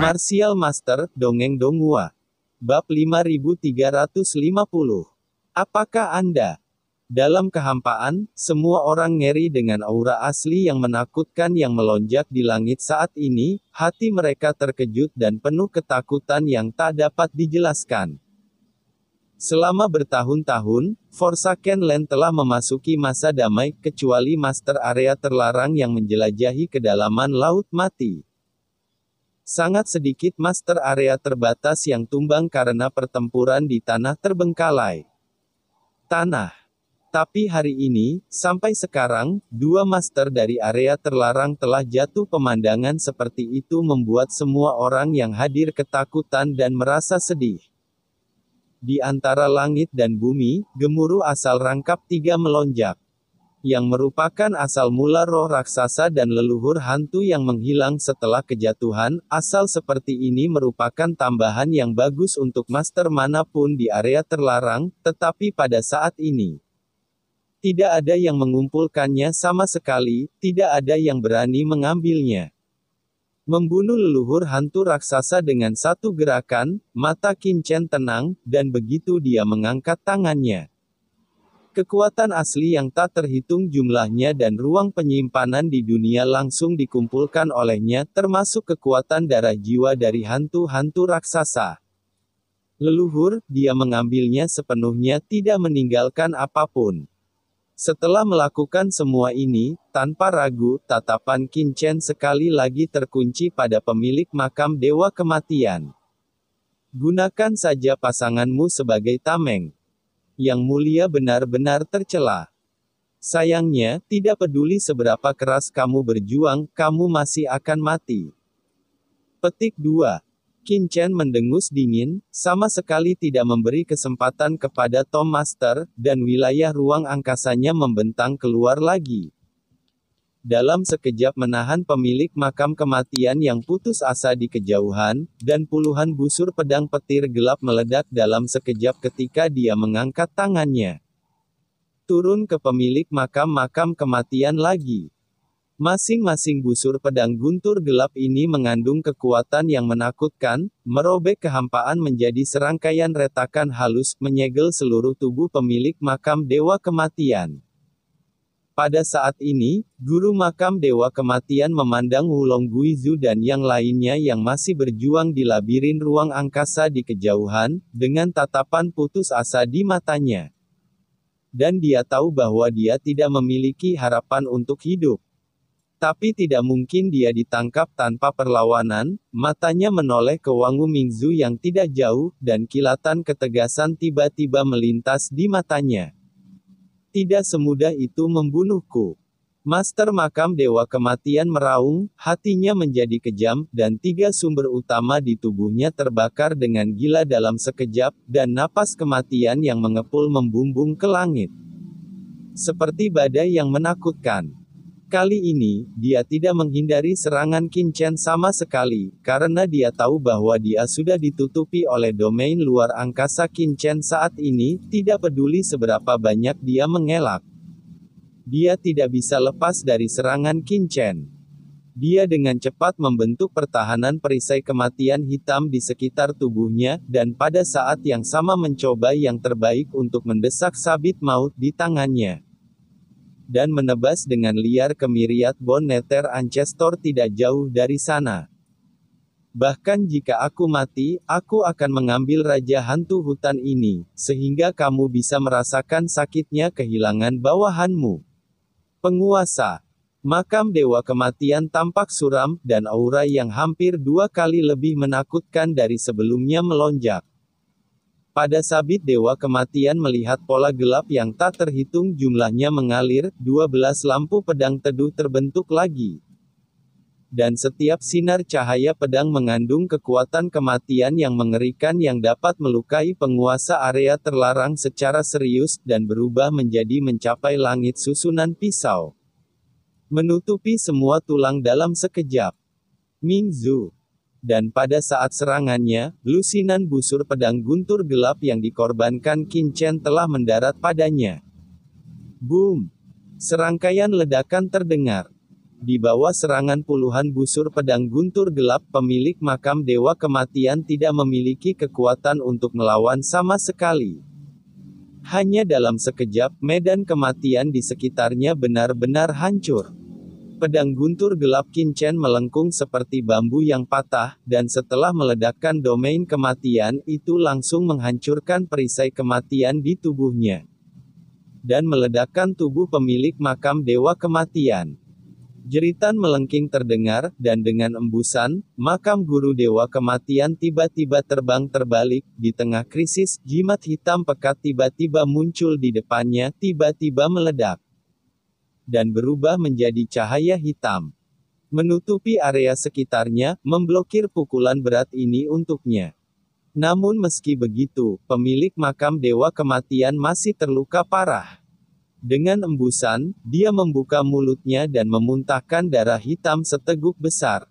Martial Master, Dongeng Donghua. Bab 5350. Apakah Anda? Dalam kehampaan, semua orang ngeri dengan aura asli yang menakutkan yang melonjak di langit saat ini. Hati mereka terkejut dan penuh ketakutan yang tak dapat dijelaskan. Selama bertahun-tahun, Forsaken Land telah memasuki masa damai, kecuali Master Area Terlarang yang menjelajahi kedalaman Laut Mati. Sangat sedikit Master Area terbatas yang tumbang karena pertempuran di tanah terbengkalai. Tapi hari ini, sampai sekarang, 2 Master dari area terlarang telah jatuh. Pemandangan seperti itu membuat semua orang yang hadir ketakutan dan merasa sedih. Di antara langit dan bumi, gemuruh asal rangkap 3 melonjak. Yang merupakan asal mula roh raksasa dan leluhur hantu yang menghilang setelah kejatuhan. Asal seperti ini merupakan tambahan yang bagus untuk master manapun di area terlarang, tetapi pada saat ini, tidak ada yang mengumpulkannya sama sekali, tidak ada yang berani mengambilnya. Membunuh leluhur hantu raksasa dengan satu gerakan, mata Qin Chen tenang, dan begitu dia mengangkat tangannya. Kekuatan asli yang tak terhitung jumlahnya dan ruang penyimpanan di dunia langsung dikumpulkan olehnya, termasuk kekuatan darah jiwa dari hantu-hantu raksasa. Leluhur, dia mengambilnya sepenuhnya, tidak meninggalkan apapun. Setelah melakukan semua ini, tanpa ragu, tatapan Qin Chen sekali lagi terkunci pada pemilik makam Dewa Kematian. Gunakan saja pasanganmu sebagai tameng. Yang mulia benar-benar tercela. Sayangnya, tidak peduli seberapa keras kamu berjuang, kamu masih akan mati. Petik 2. Qin Chen mendengus dingin, sama sekali tidak memberi kesempatan kepada Tom Master, dan wilayah ruang angkasanya membentang keluar lagi. Dalam sekejap menahan pemilik makam kematian yang putus asa di kejauhan, dan puluhan busur pedang petir gelap meledak dalam sekejap ketika dia mengangkat tangannya. Turun ke pemilik makam kematian lagi. Masing-masing busur pedang guntur gelap ini mengandung kekuatan yang menakutkan, merobek kehampaan menjadi serangkaian retakan halus, menyegel seluruh tubuh pemilik makam Dewa Kematian. Pada saat ini, guru makam Dewa Kematian memandang Wulong Guizhu dan yang lainnya yang masih berjuang di labirin ruang angkasa di kejauhan, dengan tatapan putus asa di matanya. Dan dia tahu bahwa dia tidak memiliki harapan untuk hidup. Tapi tidak mungkin dia ditangkap tanpa perlawanan. Matanya menoleh ke Wangu Mingzu yang tidak jauh, dan kilatan ketegasan tiba-tiba melintas di matanya. Tidak semudah itu membunuhku. Master makam Dewa Kematian meraung, hatinya menjadi kejam, dan 3 sumber utama di tubuhnya terbakar dengan gila dalam sekejap, dan napas kematian yang mengepul membumbung ke langit. Seperti badai yang menakutkan. Kali ini, dia tidak menghindari serangan Qin Chen sama sekali, karena dia tahu bahwa dia sudah ditutupi oleh domain luar angkasa Qin Chen saat ini, tidak peduli seberapa banyak dia mengelak. Dia tidak bisa lepas dari serangan Qin Chen. Dia dengan cepat membentuk pertahanan perisai kematian hitam di sekitar tubuhnya, dan pada saat yang sama mencoba yang terbaik untuk mendesak sabit maut di tangannya. Dan menebas dengan liar ke Myriad Bone Nether Ancestor tidak jauh dari sana. Bahkan jika aku mati, aku akan mengambil Raja Hantu Hutan ini, sehingga kamu bisa merasakan sakitnya kehilangan bawahanmu. Penguasa. Makam Dewa Kematian tampak suram, dan aura yang hampir 2 kali lebih menakutkan dari sebelumnya melonjak. Pada sabit Dewa Kematian melihat pola gelap yang tak terhitung jumlahnya mengalir, 12 lampu pedang teduh terbentuk lagi. Dan setiap sinar cahaya pedang mengandung kekuatan kematian yang mengerikan yang dapat melukai penguasa area terlarang secara serius, dan berubah menjadi mencapai langit susunan pisau. Menutupi semua tulang dalam sekejap. Mingzu. Dan pada saat serangannya, lusinan busur pedang guntur gelap yang dikorbankan Qin Chen telah mendarat padanya. Boom! Serangkaian ledakan terdengar. Di bawah serangan puluhan busur pedang guntur gelap, pemilik makam Dewa Kematian tidak memiliki kekuatan untuk melawan sama sekali. Hanya dalam sekejap, medan kematian di sekitarnya benar-benar hancur. Pedang guntur gelap Qin Chen melengkung seperti bambu yang patah, dan setelah meledakkan domain kematian, itu langsung menghancurkan perisai kematian di tubuhnya. Dan meledakkan tubuh pemilik makam Dewa Kematian. Jeritan melengking terdengar, dan dengan embusan, makam guru Dewa Kematian tiba-tiba terbang terbalik. Di tengah krisis, jimat hitam pekat tiba-tiba muncul di depannya, tiba-tiba meledak dan berubah menjadi cahaya hitam, menutupi area sekitarnya, memblokir pukulan berat ini untuknya. Namun meski begitu, pemilik makam Dewa Kematian masih terluka parah. Dengan embusan, dia membuka mulutnya dan memuntahkan darah hitam seteguk besar.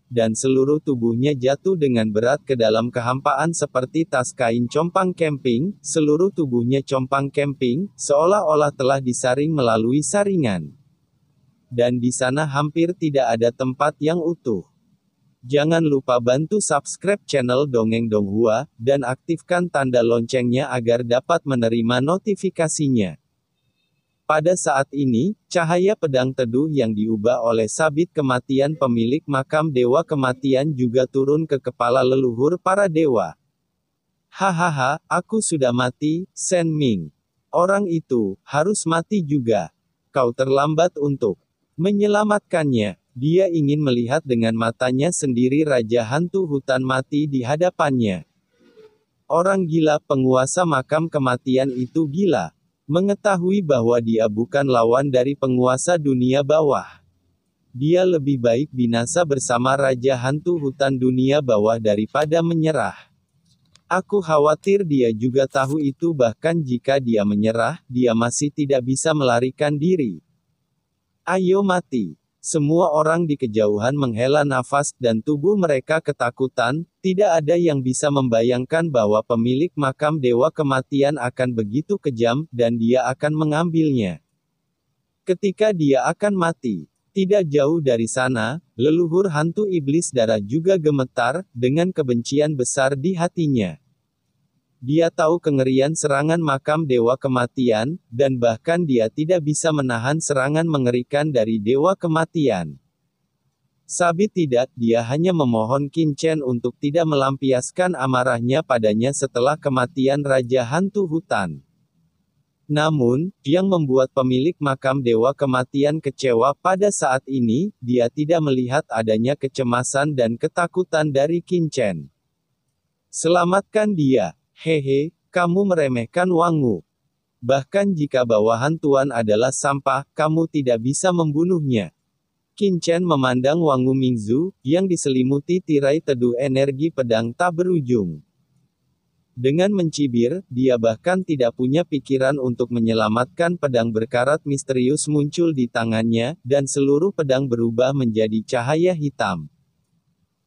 Dan seluruh tubuhnya jatuh dengan berat ke dalam kehampaan seperti tas kain compang camping. Seluruh tubuhnya compang camping, seolah-olah telah disaring melalui saringan. Dan di sana hampir tidak ada tempat yang utuh. Jangan lupa bantu subscribe channel Dongeng Donghua, dan aktifkan tanda loncengnya agar dapat menerima notifikasinya. Pada saat ini, cahaya pedang teduh yang diubah oleh sabit kematian pemilik makam Dewa Kematian juga turun ke kepala leluhur para dewa. Hahaha, aku sudah mati, Shen Ming. Orang itu harus mati juga. Kau terlambat untuk menyelamatkannya. Dia ingin melihat dengan matanya sendiri Raja Hantu Hutan mati di hadapannya. Orang gila penguasa makam kematian itu gila. Mengetahui bahwa dia bukan lawan dari penguasa dunia bawah. Dia lebih baik binasa bersama Raja Hantu Hutan dunia bawah daripada menyerah. Aku khawatir dia juga tahu itu, bahkan jika dia menyerah, dia masih tidak bisa melarikan diri. Ayo mati. Semua orang di kejauhan menghela nafas, dan tubuh mereka ketakutan. Tidak ada yang bisa membayangkan bahwa pemilik makam Dewa Kematian akan begitu kejam, dan dia akan mengambilnya. Ketika dia akan mati, tidak jauh dari sana, leluhur hantu iblis darah juga gemetar, dengan kebencian besar di hatinya. Dia tahu kengerian serangan makam Dewa Kematian, dan bahkan dia tidak bisa menahan serangan mengerikan dari Dewa Kematian. Sabit tidak, dia hanya memohon Qin Chen untuk tidak melampiaskan amarahnya padanya setelah kematian Raja Hantu Hutan. Namun, yang membuat pemilik makam Dewa Kematian kecewa pada saat ini, dia tidak melihat adanya kecemasan dan ketakutan dari Qin Chen. Selamatkan dia. Hehe, kamu meremehkan Wangu. Bahkan jika bawahan Tuan adalah sampah, kamu tidak bisa membunuhnya. Qin Chen memandang Wangu Mingzu, yang diselimuti tirai teduh energi pedang tak berujung. Dengan mencibir, dia bahkan tidak punya pikiran untuk menyelamatkan pedang berkarat misterius muncul di tangannya, dan seluruh pedang berubah menjadi cahaya hitam.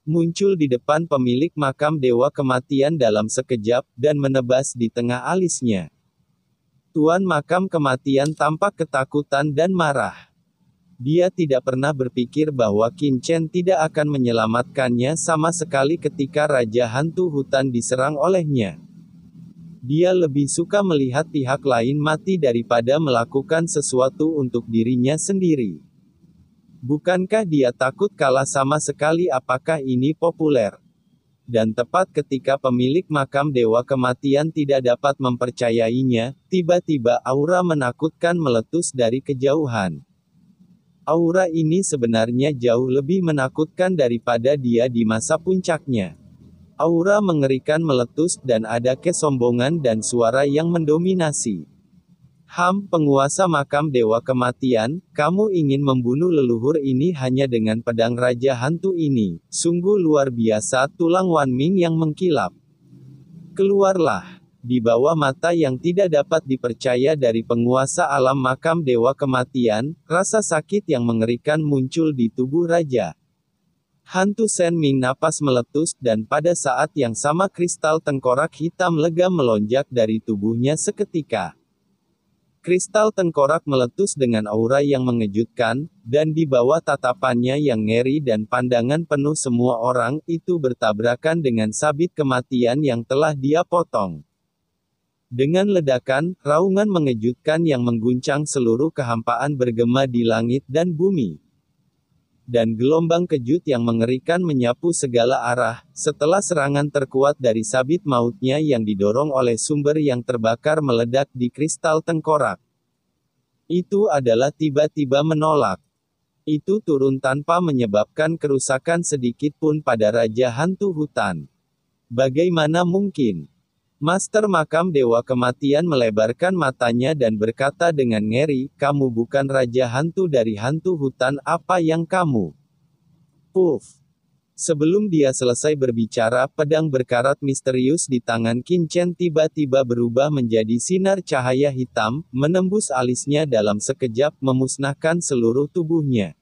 Muncul di depan pemilik makam Dewa Kematian dalam sekejap, dan menebas di tengah alisnya. Tuan makam kematian tampak ketakutan dan marah. Dia tidak pernah berpikir bahwa Qin Chen tidak akan menyelamatkannya sama sekali ketika Raja Hantu Hutan diserang olehnya. Dia lebih suka melihat pihak lain mati daripada melakukan sesuatu untuk dirinya sendiri. Bukankah dia takut kalah sama sekali? Apakah ini populer? Dan tepat ketika pemilik makam Dewa Kematian tidak dapat mempercayainya, tiba-tiba aura menakutkan meletus dari kejauhan. Aura ini sebenarnya jauh lebih menakutkan daripada dia di masa puncaknya. Aura mengerikan meletus, dan ada kesombongan dan suara yang mendominasi. Penguasa makam Dewa Kematian, kamu ingin membunuh leluhur ini hanya dengan pedang Raja Hantu ini. Sungguh luar biasa. Tulang Wan Ming yang mengkilap. Keluarlah. Di bawah mata yang tidak dapat dipercaya dari penguasa alam makam Dewa Kematian, rasa sakit yang mengerikan muncul di tubuh Raja Hantu Shen Ming. Napas meletus, dan pada saat yang sama kristal tengkorak hitam legam melonjak dari tubuhnya seketika. Kristal tengkorak meletus dengan aura yang mengejutkan, dan di bawah tatapannya yang ngeri dan pandangan penuh semua orang, itu bertabrakan dengan sabit kematian yang telah dia potong. Dengan ledakan, raungan mengejutkan yang mengguncang seluruh kehampaan bergema di langit dan bumi. Dan gelombang kejut yang mengerikan menyapu segala arah, setelah serangan terkuat dari sabit mautnya yang didorong oleh sumber yang terbakar meledak di kristal tengkorak. Itu adalah tiba-tiba menolak. Itu turun tanpa menyebabkan kerusakan sedikit pun pada Raja Hantu Hutan. Bagaimana mungkin? Master Makam Dewa Kematian melebarkan matanya dan berkata dengan ngeri, "Kamu bukan Raja Hantu dari Hantu Hutan, apa yang kamu?" Puff. Sebelum dia selesai berbicara, pedang berkarat misterius di tangan Qin Chen tiba-tiba berubah menjadi sinar cahaya hitam, menembus alisnya dalam sekejap, memusnahkan seluruh tubuhnya.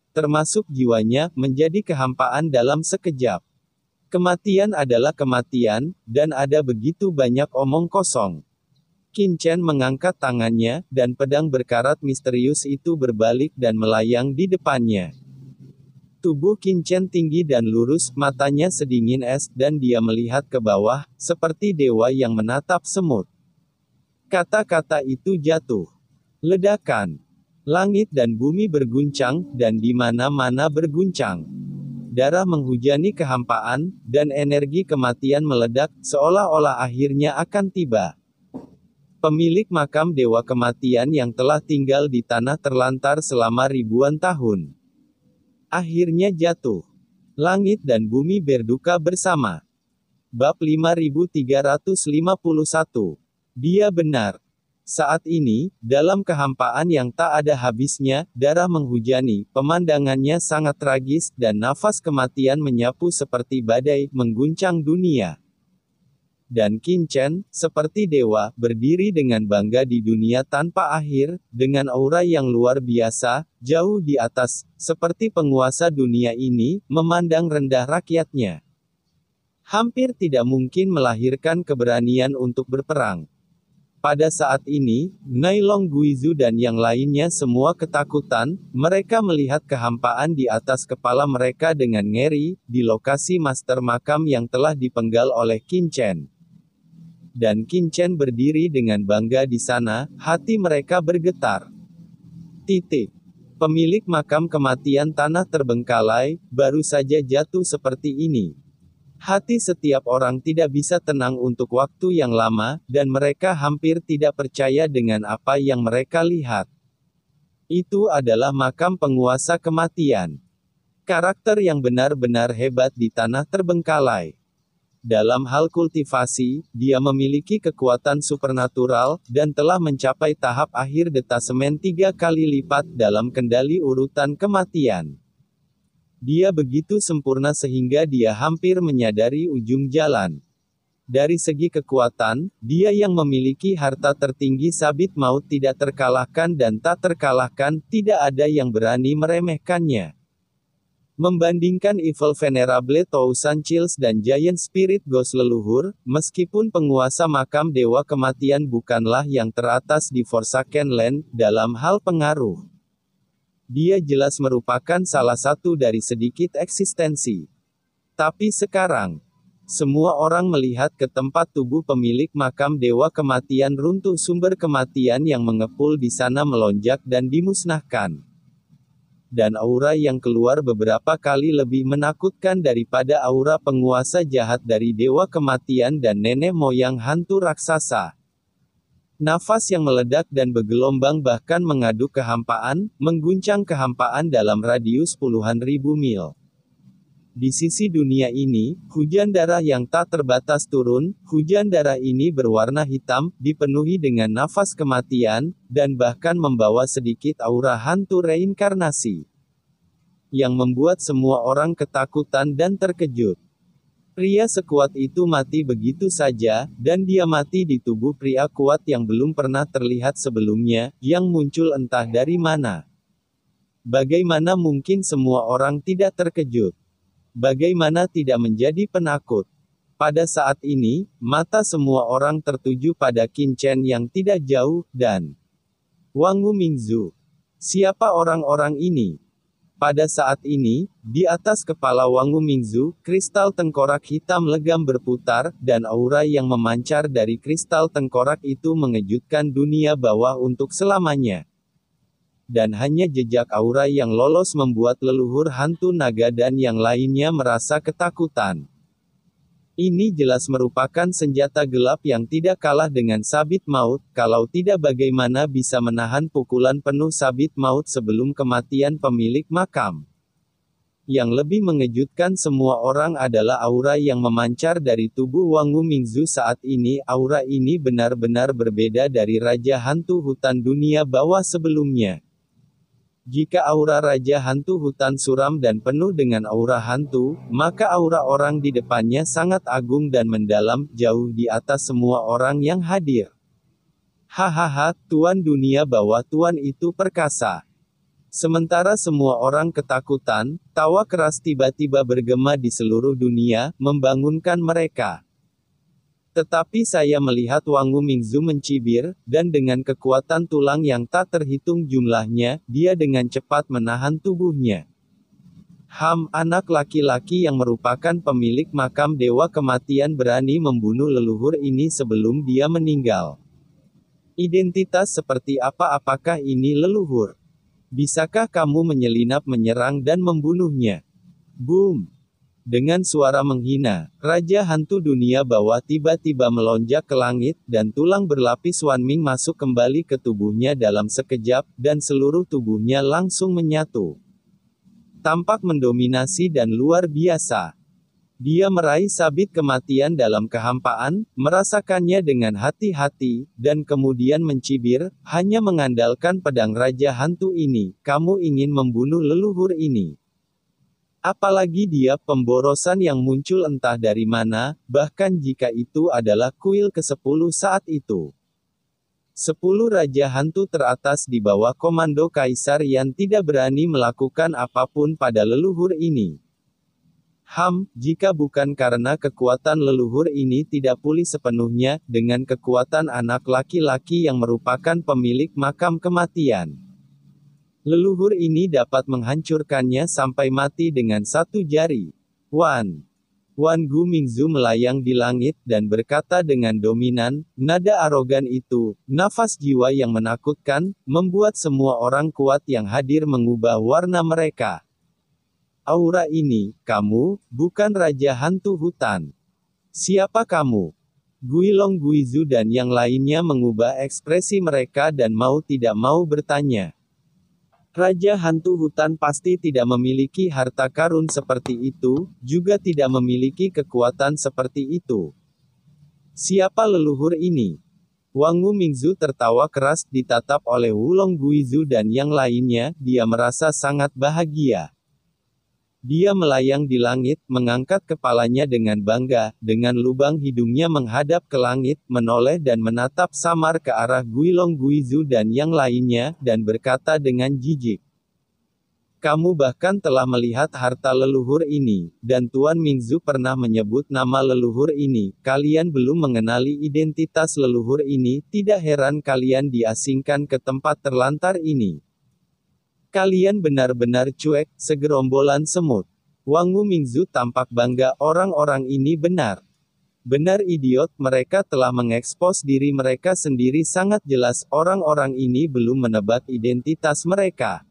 Termasuk jiwanya, menjadi kehampaan dalam sekejap. Kematian adalah kematian, dan ada begitu banyak omong kosong. Qin Chen mengangkat tangannya, dan pedang berkarat misterius itu berbalik dan melayang di depannya. Tubuh Qin Chen tinggi dan lurus, matanya sedingin es, dan dia melihat ke bawah, seperti dewa yang menatap semut. Kata-kata itu jatuh. Ledakan. Langit dan bumi berguncang, dan di mana-mana berguncang. Darah menghujani kehampaan, dan energi kematian meledak, seolah-olah akhirnya akan tiba. Pemilik makam Dewa Kematian yang telah tinggal di tanah terlantar selama ribuan tahun. Akhirnya jatuh. Langit dan bumi berduka bersama. Bab 5351. Dia benar. Saat ini, dalam kehampaan yang tak ada habisnya, darah menghujani, pemandangannya sangat tragis, dan nafas kematian menyapu seperti badai, mengguncang dunia. Dan Qin Chen, seperti dewa, berdiri dengan bangga di dunia tanpa akhir, dengan aura yang luar biasa, jauh di atas, seperti penguasa dunia ini, memandang rendah rakyatnya. Hampir tidak mungkin melahirkan keberanian untuk berperang. Pada saat ini, Nailong Guizu dan yang lainnya semua ketakutan, mereka melihat kehampaan di atas kepala mereka dengan ngeri, di lokasi master makam yang telah dipenggal oleh Qin Chen. Dan Qin Chen berdiri dengan bangga di sana, hati mereka bergetar. Pemilik makam kematian tanah terbengkalai, baru saja jatuh seperti ini. Hati setiap orang tidak bisa tenang untuk waktu yang lama, dan mereka hampir tidak percaya dengan apa yang mereka lihat. Itu adalah makam penguasa kematian. Karakter yang benar-benar hebat di tanah terbengkalai. Dalam hal kultivasi, dia memiliki kekuatan supernatural, dan telah mencapai tahap akhir detasemen 3 kali lipat dalam kendali urutan kematian. Dia begitu sempurna sehingga dia hampir menyadari ujung jalan. Dari segi kekuatan, dia yang memiliki harta tertinggi sabit maut tidak terkalahkan dan tak terkalahkan, tidak ada yang berani meremehkannya. Membandingkan Evil Venerable Thousand Chills dan Giant Spirit Ghost leluhur, meskipun penguasa makam Dewa Kematian bukanlah yang teratas di Forsaken Land, dalam hal pengaruh. Dia jelas merupakan salah satu dari sedikit eksistensi. Tapi sekarang, semua orang melihat ke tempat tubuh pemilik makam Dewa Kematian runtuh, sumber kematian yang mengepul di sana melonjak dan dimusnahkan. Dan aura yang keluar beberapa kali lebih menakutkan daripada aura penguasa jahat dari Dewa Kematian dan nenek moyang hantu raksasa. Nafas yang meledak dan bergelombang bahkan mengaduk kehampaan, mengguncang kehampaan dalam radius puluhan ribu mil. Di sisi dunia ini, hujan darah yang tak terbatas turun, hujan darah ini berwarna hitam, dipenuhi dengan nafas kematian, dan bahkan membawa sedikit aura hantu reinkarnasi. Yang membuat semua orang ketakutan dan terkejut. Pria sekuat itu mati begitu saja, dan dia mati di tubuh pria kuat yang belum pernah terlihat sebelumnya, yang muncul entah dari mana. Bagaimana mungkin semua orang tidak terkejut? Bagaimana tidak menjadi penakut? Pada saat ini, mata semua orang tertuju pada Qin Chen yang tidak jauh, dan Wang Wumingzu. Siapa orang-orang ini? Pada saat ini, di atas kepala Wang Wumingzu, kristal tengkorak hitam legam berputar, dan aura yang memancar dari kristal tengkorak itu mengejutkan dunia bawah untuk selamanya. Dan hanya jejak aura yang lolos membuat leluhur hantu naga dan yang lainnya merasa ketakutan. Ini jelas merupakan senjata gelap yang tidak kalah dengan sabit maut, kalau tidak bagaimana bisa menahan pukulan penuh sabit maut sebelum kematian pemilik makam. Yang lebih mengejutkan semua orang adalah aura yang memancar dari tubuh Wang Wumingzu saat ini. Aura ini benar-benar berbeda dari Raja Hantu Hutan Dunia Bawah sebelumnya. Jika aura Raja Hantu Hutan suram dan penuh dengan aura hantu, maka aura orang di depannya sangat agung dan mendalam, jauh di atas semua orang yang hadir. Hahaha, Tuan Dunia Bawah, Tuan itu perkasa. Sementara semua orang ketakutan, tawa keras tiba-tiba bergema di seluruh dunia, membangunkan mereka. Tetapi saya melihat Wang Wumingzu mencibir, dan dengan kekuatan tulang yang tak terhitung jumlahnya, dia dengan cepat menahan tubuhnya. Anak laki-laki yang merupakan pemilik makam Dewa Kematian berani membunuh leluhur ini sebelum dia meninggal. Identitas seperti apa? Apakah ini leluhur? Bisakah kamu menyelinap menyerang dan membunuhnya? Boom! Dengan suara menghina, Raja Hantu Dunia Bawah tiba-tiba melonjak ke langit, dan tulang berlapis Wanming masuk kembali ke tubuhnya dalam sekejap, dan seluruh tubuhnya langsung menyatu. Tampak mendominasi dan luar biasa. Dia meraih sabit kematian dalam kehampaan, merasakannya dengan hati-hati, dan kemudian mencibir, hanya mengandalkan pedang Raja Hantu ini, kamu ingin membunuh leluhur ini. Apalagi dia, pemborosan yang muncul entah dari mana, bahkan jika itu adalah kuil ke-10 saat itu. 10 Raja Hantu teratas di bawah komando Kaisar yang tidak berani melakukan apapun pada leluhur ini. Jika bukan karena kekuatan leluhur ini tidak pulih sepenuhnya, dengan kekuatan anak laki-laki yang merupakan pemilik makam kematian. Leluhur ini dapat menghancurkannya sampai mati dengan satu jari. Wan Wumingzu melayang di langit, dan berkata dengan dominan, nada arogan itu, nafas jiwa yang menakutkan, membuat semua orang kuat yang hadir mengubah warna mereka. Aura ini, kamu, bukan Raja Hantu Hutan. Siapa kamu? Guilong Guizu dan yang lainnya mengubah ekspresi mereka dan mau tidak mau bertanya. Raja Hantu Hutan pasti tidak memiliki harta karun seperti itu, juga tidak memiliki kekuatan seperti itu. Siapa leluhur ini? Wang Wumingzu tertawa keras, ditatap oleh Wulong Guizu dan yang lainnya, dia merasa sangat bahagia. Dia melayang di langit, mengangkat kepalanya dengan bangga, dengan lubang hidungnya menghadap ke langit, menoleh dan menatap samar ke arah Guilong Guizu dan yang lainnya, dan berkata dengan jijik. Kamu bahkan telah melihat harta leluhur ini, dan Tuan Mingzu pernah menyebut nama leluhur ini, kalian belum mengenali identitas leluhur ini, tidak heran kalian diasingkan ke tempat terlantar ini. Kalian benar-benar cuek, segerombolan semut. Wang Wumingzu tampak bangga, orang-orang ini benar. Benar idiot, mereka telah mengekspos diri mereka sendiri sangat jelas, orang-orang ini belum menebak identitas mereka.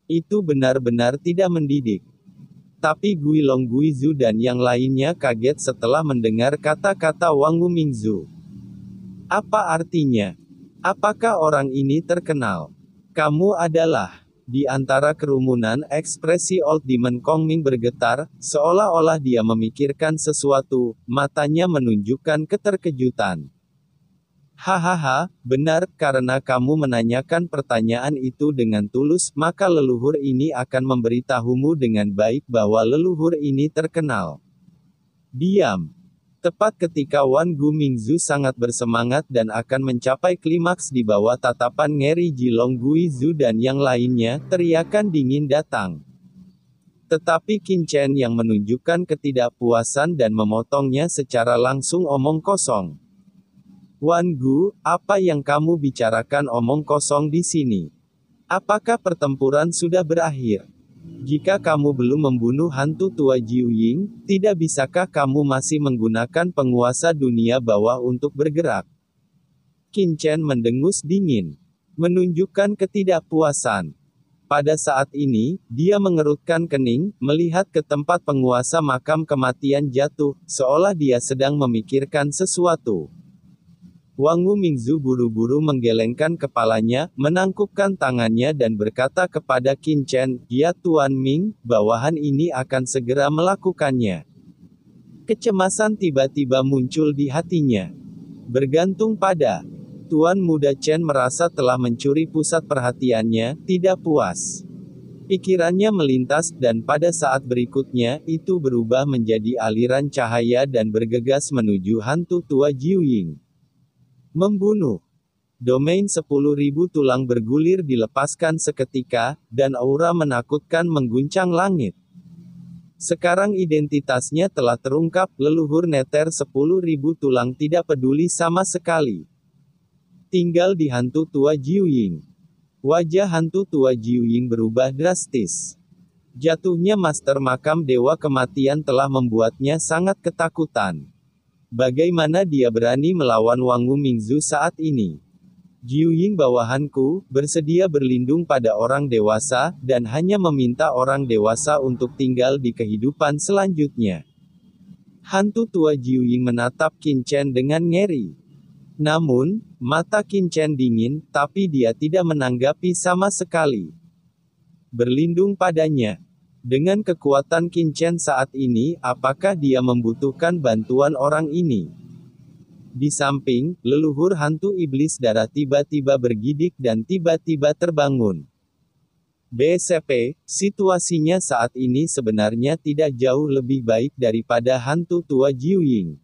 Itu benar-benar tidak mendidik. Tapi Guilong Guizu dan yang lainnya kaget setelah mendengar kata-kata Wang Wumingzu. Apa artinya? Apakah orang ini terkenal? Kamu adalah... Di antara kerumunan, ekspresi Old Demon Kongming bergetar, seolah-olah dia memikirkan sesuatu, matanya menunjukkan keterkejutan. Hahaha, benar, karena kamu menanyakan pertanyaan itu dengan tulus, maka leluhur ini akan memberitahumu dengan baik bahwa leluhur ini terkenal. Diam. Tepat ketika Wan Wumingzu sangat bersemangat dan akan mencapai klimaks di bawah tatapan ngeri Jilong Guizu dan yang lainnya, teriakan dingin datang. Tetapi Qin Chen yang menunjukkan ketidakpuasan dan memotongnya secara langsung omong kosong. Wan Gu, apa yang kamu bicarakan omong kosong di sini? Apakah pertempuran sudah berakhir? Jika kamu belum membunuh hantu tua Jiu Ying, tidak bisakah kamu masih menggunakan penguasa dunia bawah untuk bergerak? Qin Chen mendengus dingin, menunjukkan ketidakpuasan. Pada saat ini, dia mengerutkan kening, melihat ke tempat penguasa makam kematian jatuh, seolah dia sedang memikirkan sesuatu. Wang Wu Mingzu buru-buru menggelengkan kepalanya, menangkupkan tangannya dan berkata kepada Qin Chen, "Ya Tuan Ming, bawahan ini akan segera melakukannya." Kecemasan tiba-tiba muncul di hatinya. Bergantung pada Tuan Muda Chen merasa telah mencuri pusat perhatiannya, tidak puas. Pikirannya melintas, dan pada saat berikutnya, itu berubah menjadi aliran cahaya dan bergegas menuju hantu tua Jiu Ying. Membunuh. Domain 10.000 tulang bergulir dilepaskan seketika, dan aura menakutkan mengguncang langit. Sekarang identitasnya telah terungkap, leluhur neter 10.000 tulang tidak peduli sama sekali. Tinggal di hantu tua Jiu Ying. Wajah hantu tua Jiu Ying berubah drastis. Jatuhnya Master Makam Dewa Kematian telah membuatnya sangat ketakutan. Bagaimana dia berani melawan Wang Wu Mingzu saat ini? Jiu Ying bawahanku, bersedia berlindung pada orang dewasa, dan hanya meminta orang dewasa untuk tinggal di kehidupan selanjutnya. Hantu tua Jiu Ying menatap Qin Chen dengan ngeri. Namun, mata Qin Chen dingin, tapi dia tidak menanggapi sama sekali. Berlindung padanya. Dengan kekuatan Qin Chen saat ini, apakah dia membutuhkan bantuan orang ini? Di samping, leluhur hantu iblis darah tiba-tiba bergidik dan tiba-tiba terbangun. BSP, situasinya saat ini sebenarnya tidak jauh lebih baik daripada hantu tua Jiu Ying.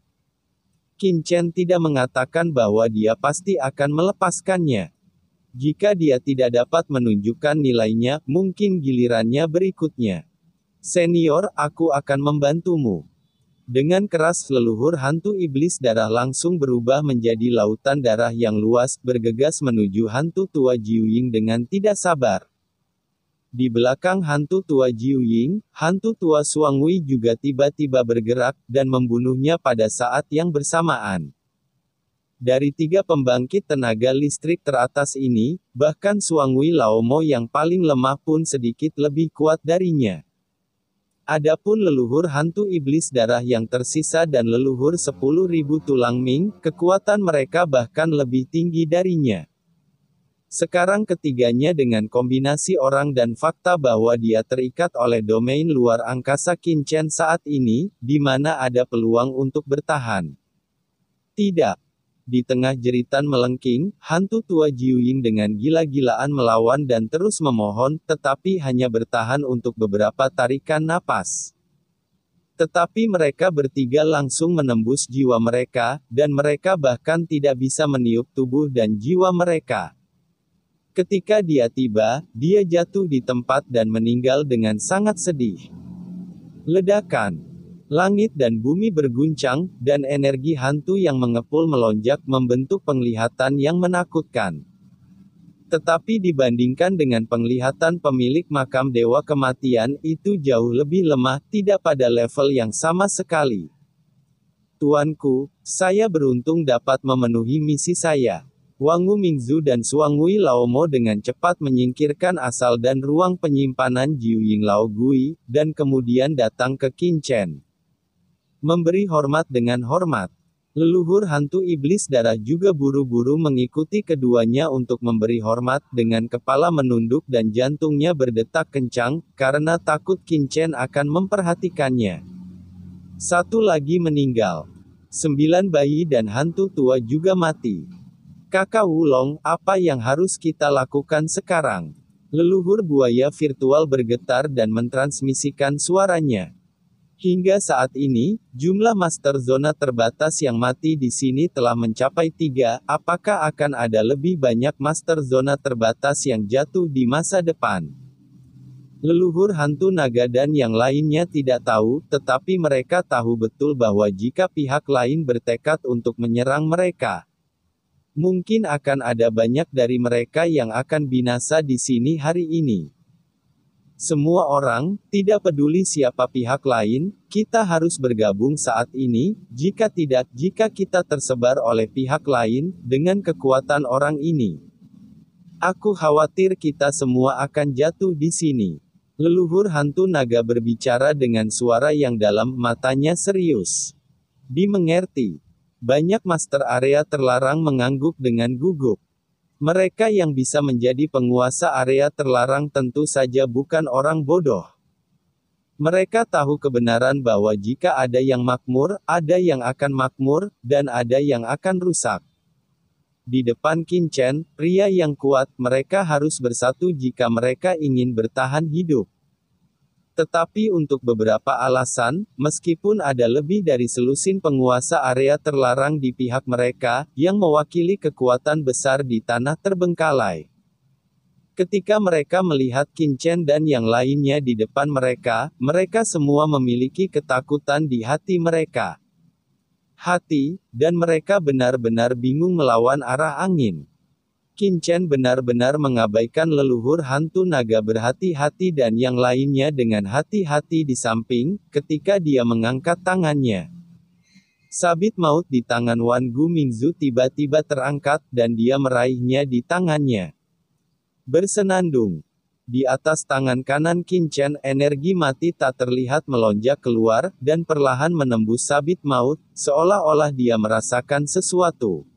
Qin Chen tidak mengatakan bahwa dia pasti akan melepaskannya. Jika dia tidak dapat menunjukkan nilainya, mungkin gilirannya berikutnya. Senior, aku akan membantumu. Dengan keras leluhur hantu iblis darah langsung berubah menjadi lautan darah yang luas, bergegas menuju hantu tua Jiu Ying dengan tidak sabar. Di belakang hantu tua Jiu Ying, hantu tua Suangwei juga tiba-tiba bergerak, dan membunuhnya pada saat yang bersamaan. Dari 3 pembangkit tenaga listrik teratas ini, bahkan Suangwei Laomo yang paling lemah pun sedikit lebih kuat darinya. Adapun leluhur hantu iblis darah yang tersisa dan leluhur 10.000 tulang Ming, kekuatan mereka bahkan lebih tinggi darinya. Sekarang ketiganya dengan kombinasi orang dan fakta bahwa dia terikat oleh domain luar angkasa Qin Chen saat ini, di mana ada peluang untuk bertahan. Tidak. Di tengah jeritan melengking, hantu tua Jiu Ying dengan gila-gilaan melawan dan terus memohon, tetapi hanya bertahan untuk beberapa tarikan napas. Tetapi mereka bertiga langsung menembus jiwa mereka, dan mereka bahkan tidak bisa meniup tubuh dan jiwa mereka. Ketika dia tiba, dia jatuh di tempat dan meninggal dengan sangat sedih. Ledakan. Langit dan bumi berguncang, dan energi hantu yang mengepul melonjak membentuk penglihatan yang menakutkan. Tetapi dibandingkan dengan penglihatan pemilik makam Dewa Kematian, itu jauh lebih lemah, tidak pada level yang sama sekali. Tuanku, saya beruntung dapat memenuhi misi saya. Wang Wu Mingzu dan Suangwei Laomo dengan cepat menyingkirkan asal dan ruang penyimpanan Jiu Ying Lao Gui, dan kemudian datang ke Qin Chen. Memberi hormat dengan hormat. Leluhur hantu iblis darah juga buru-buru mengikuti keduanya untuk memberi hormat, dengan kepala menunduk dan jantungnya berdetak kencang, karena takut Qin Chen akan memperhatikannya. Satu lagi meninggal. 9 bayi dan hantu tua juga mati. Kakak Wulong, apa yang harus kita lakukan sekarang? Leluhur buaya virtual bergetar dan mentransmisikan suaranya. Hingga saat ini, jumlah master zona terbatas yang mati di sini telah mencapai 3, apakah akan ada lebih banyak master zona terbatas yang jatuh di masa depan? Leluhur hantu naga dan yang lainnya tidak tahu, tetapi mereka tahu betul bahwa jika pihak lain bertekad untuk menyerang mereka, mungkin akan ada banyak dari mereka yang akan binasa di sini hari ini. Semua orang, tidak peduli siapa pihak lain, kita harus bergabung saat ini, jika tidak, jika kita tersebar oleh pihak lain, dengan kekuatan orang ini. Aku khawatir kita semua akan jatuh di sini. Leluhur hantu naga berbicara dengan suara yang dalam, matanya serius. Dimengerti. Banyak master area terlarang mengangguk dengan gugup. Mereka yang bisa menjadi penguasa area terlarang tentu saja bukan orang bodoh. Mereka tahu kebenaran bahwa jika ada yang makmur, ada yang akan makmur, dan ada yang akan rusak. Di depan Qin Chen, pria yang kuat, mereka harus bersatu jika mereka ingin bertahan hidup. Tetapi untuk beberapa alasan, meskipun ada lebih dari selusin penguasa area terlarang di pihak mereka, yang mewakili kekuatan besar di tanah terbengkalai. Ketika mereka melihat Qin Chen dan yang lainnya di depan mereka, mereka semua memiliki ketakutan di hati mereka. Dan mereka benar-benar bingung melawan arah angin. Qin Chen benar-benar mengabaikan leluhur hantu naga berhati-hati dan yang lainnya dengan hati-hati di samping, ketika dia mengangkat tangannya. Sabit maut di tangan Wan Gu Mingzu tiba-tiba terangkat, dan dia meraihnya di tangannya. Bersenandung. Di atas tangan kanan Qin Chen, energi mati tak terlihat melonjak keluar, dan perlahan menembus sabit maut, seolah-olah dia merasakan sesuatu.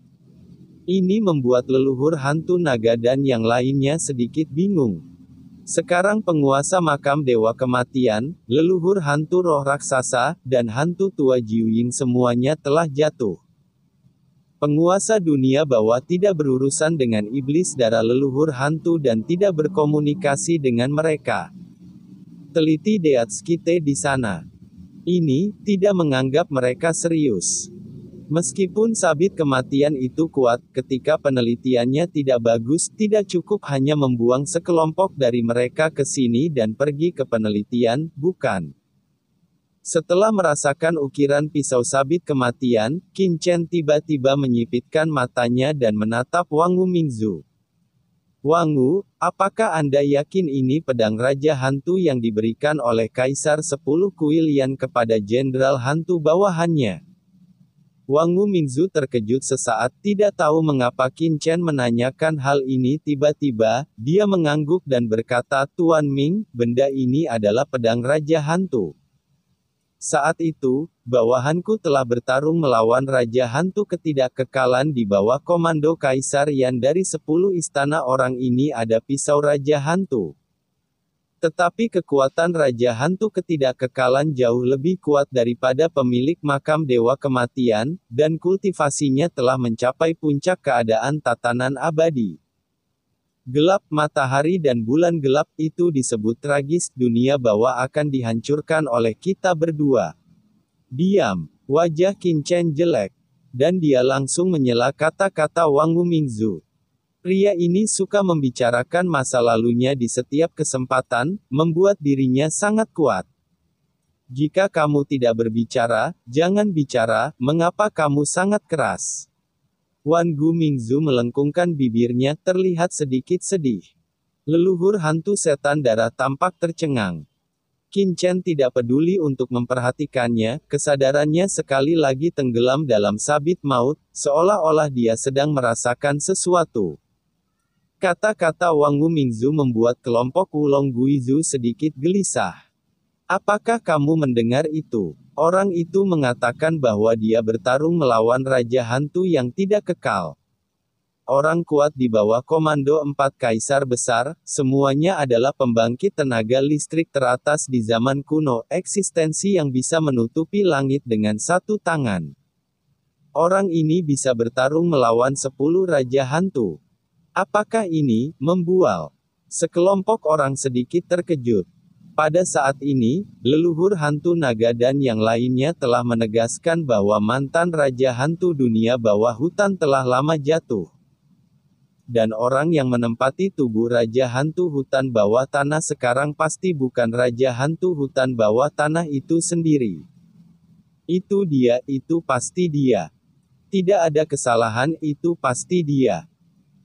Ini membuat leluhur hantu naga dan yang lainnya sedikit bingung. Sekarang penguasa makam dewa kematian, leluhur hantu roh raksasa, dan hantu tua Jiuying semuanya telah jatuh. Penguasa dunia bawah tidak berurusan dengan iblis darah leluhur hantu dan tidak berkomunikasi dengan mereka. Teliti Deatskite di sana. Ini tidak menganggap mereka serius. Meskipun sabit kematian itu kuat, ketika penelitiannya tidak bagus, tidak cukup hanya membuang sekelompok dari mereka ke sini dan pergi ke penelitian, bukan. Setelah merasakan ukiran pisau sabit kematian, Qin Chen tiba-tiba menyipitkan matanya dan menatap Wangu Mingzu. Wangu, apakah Anda yakin ini pedang Raja Hantu yang diberikan oleh Kaisar 10 Kuilian kepada Jenderal Hantu bawahannya? Wangu Mingzu terkejut sesaat, tidak tahu mengapa Qin Chen menanyakan hal ini tiba-tiba, dia mengangguk dan berkata, Tuan Ming, benda ini adalah pedang Raja Hantu. Saat itu, bawahanku telah bertarung melawan Raja Hantu ketidakkekalan di bawah komando Kaisar Yan dari 10 istana orang ini ada pisau Raja Hantu. Tetapi kekuatan Raja Hantu ketidakkekalan jauh lebih kuat daripada pemilik makam dewa kematian, dan kultivasinya telah mencapai puncak keadaan tatanan abadi. Gelap matahari dan bulan gelap itu disebut tragis, dunia bawah akan dihancurkan oleh kita berdua. Diam. Wajah Qin Chen jelek. Dan dia langsung menyela kata-kata Wangu Mingzu. Pria ini suka membicarakan masa lalunya di setiap kesempatan, membuat dirinya sangat kuat. Jika kamu tidak berbicara, jangan bicara, mengapa kamu sangat keras? Wan Gu Mingzu melengkungkan bibirnya, terlihat sedikit sedih. Leluhur hantu setan darah tampak tercengang. Qin Chen tidak peduli untuk memperhatikannya, kesadarannya sekali lagi tenggelam dalam sabit maut, seolah-olah dia sedang merasakan sesuatu. Kata-kata Wangu Mingzu membuat kelompok Wulong Guizu sedikit gelisah. Apakah kamu mendengar itu? Orang itu mengatakan bahwa dia bertarung melawan Raja Hantu yang tidak kekal. Orang kuat di bawah komando 4 kaisar besar, semuanya adalah pembangkit tenaga listrik teratas di zaman kuno, eksistensi yang bisa menutupi langit dengan satu tangan. Orang ini bisa bertarung melawan 10 Raja Hantu. Apakah ini membual? Sekelompok orang sedikit terkejut. Pada saat ini, leluhur hantu naga dan yang lainnya telah menegaskan bahwa mantan Raja Hantu dunia bawah hutan telah lama jatuh. dan orang yang menempati tubuh Raja Hantu Hutan Bawah Tanah sekarang pasti bukan Raja Hantu Hutan Bawah Tanah itu sendiri. Itu dia, itu pasti dia. Tidak ada kesalahan, itu pasti dia.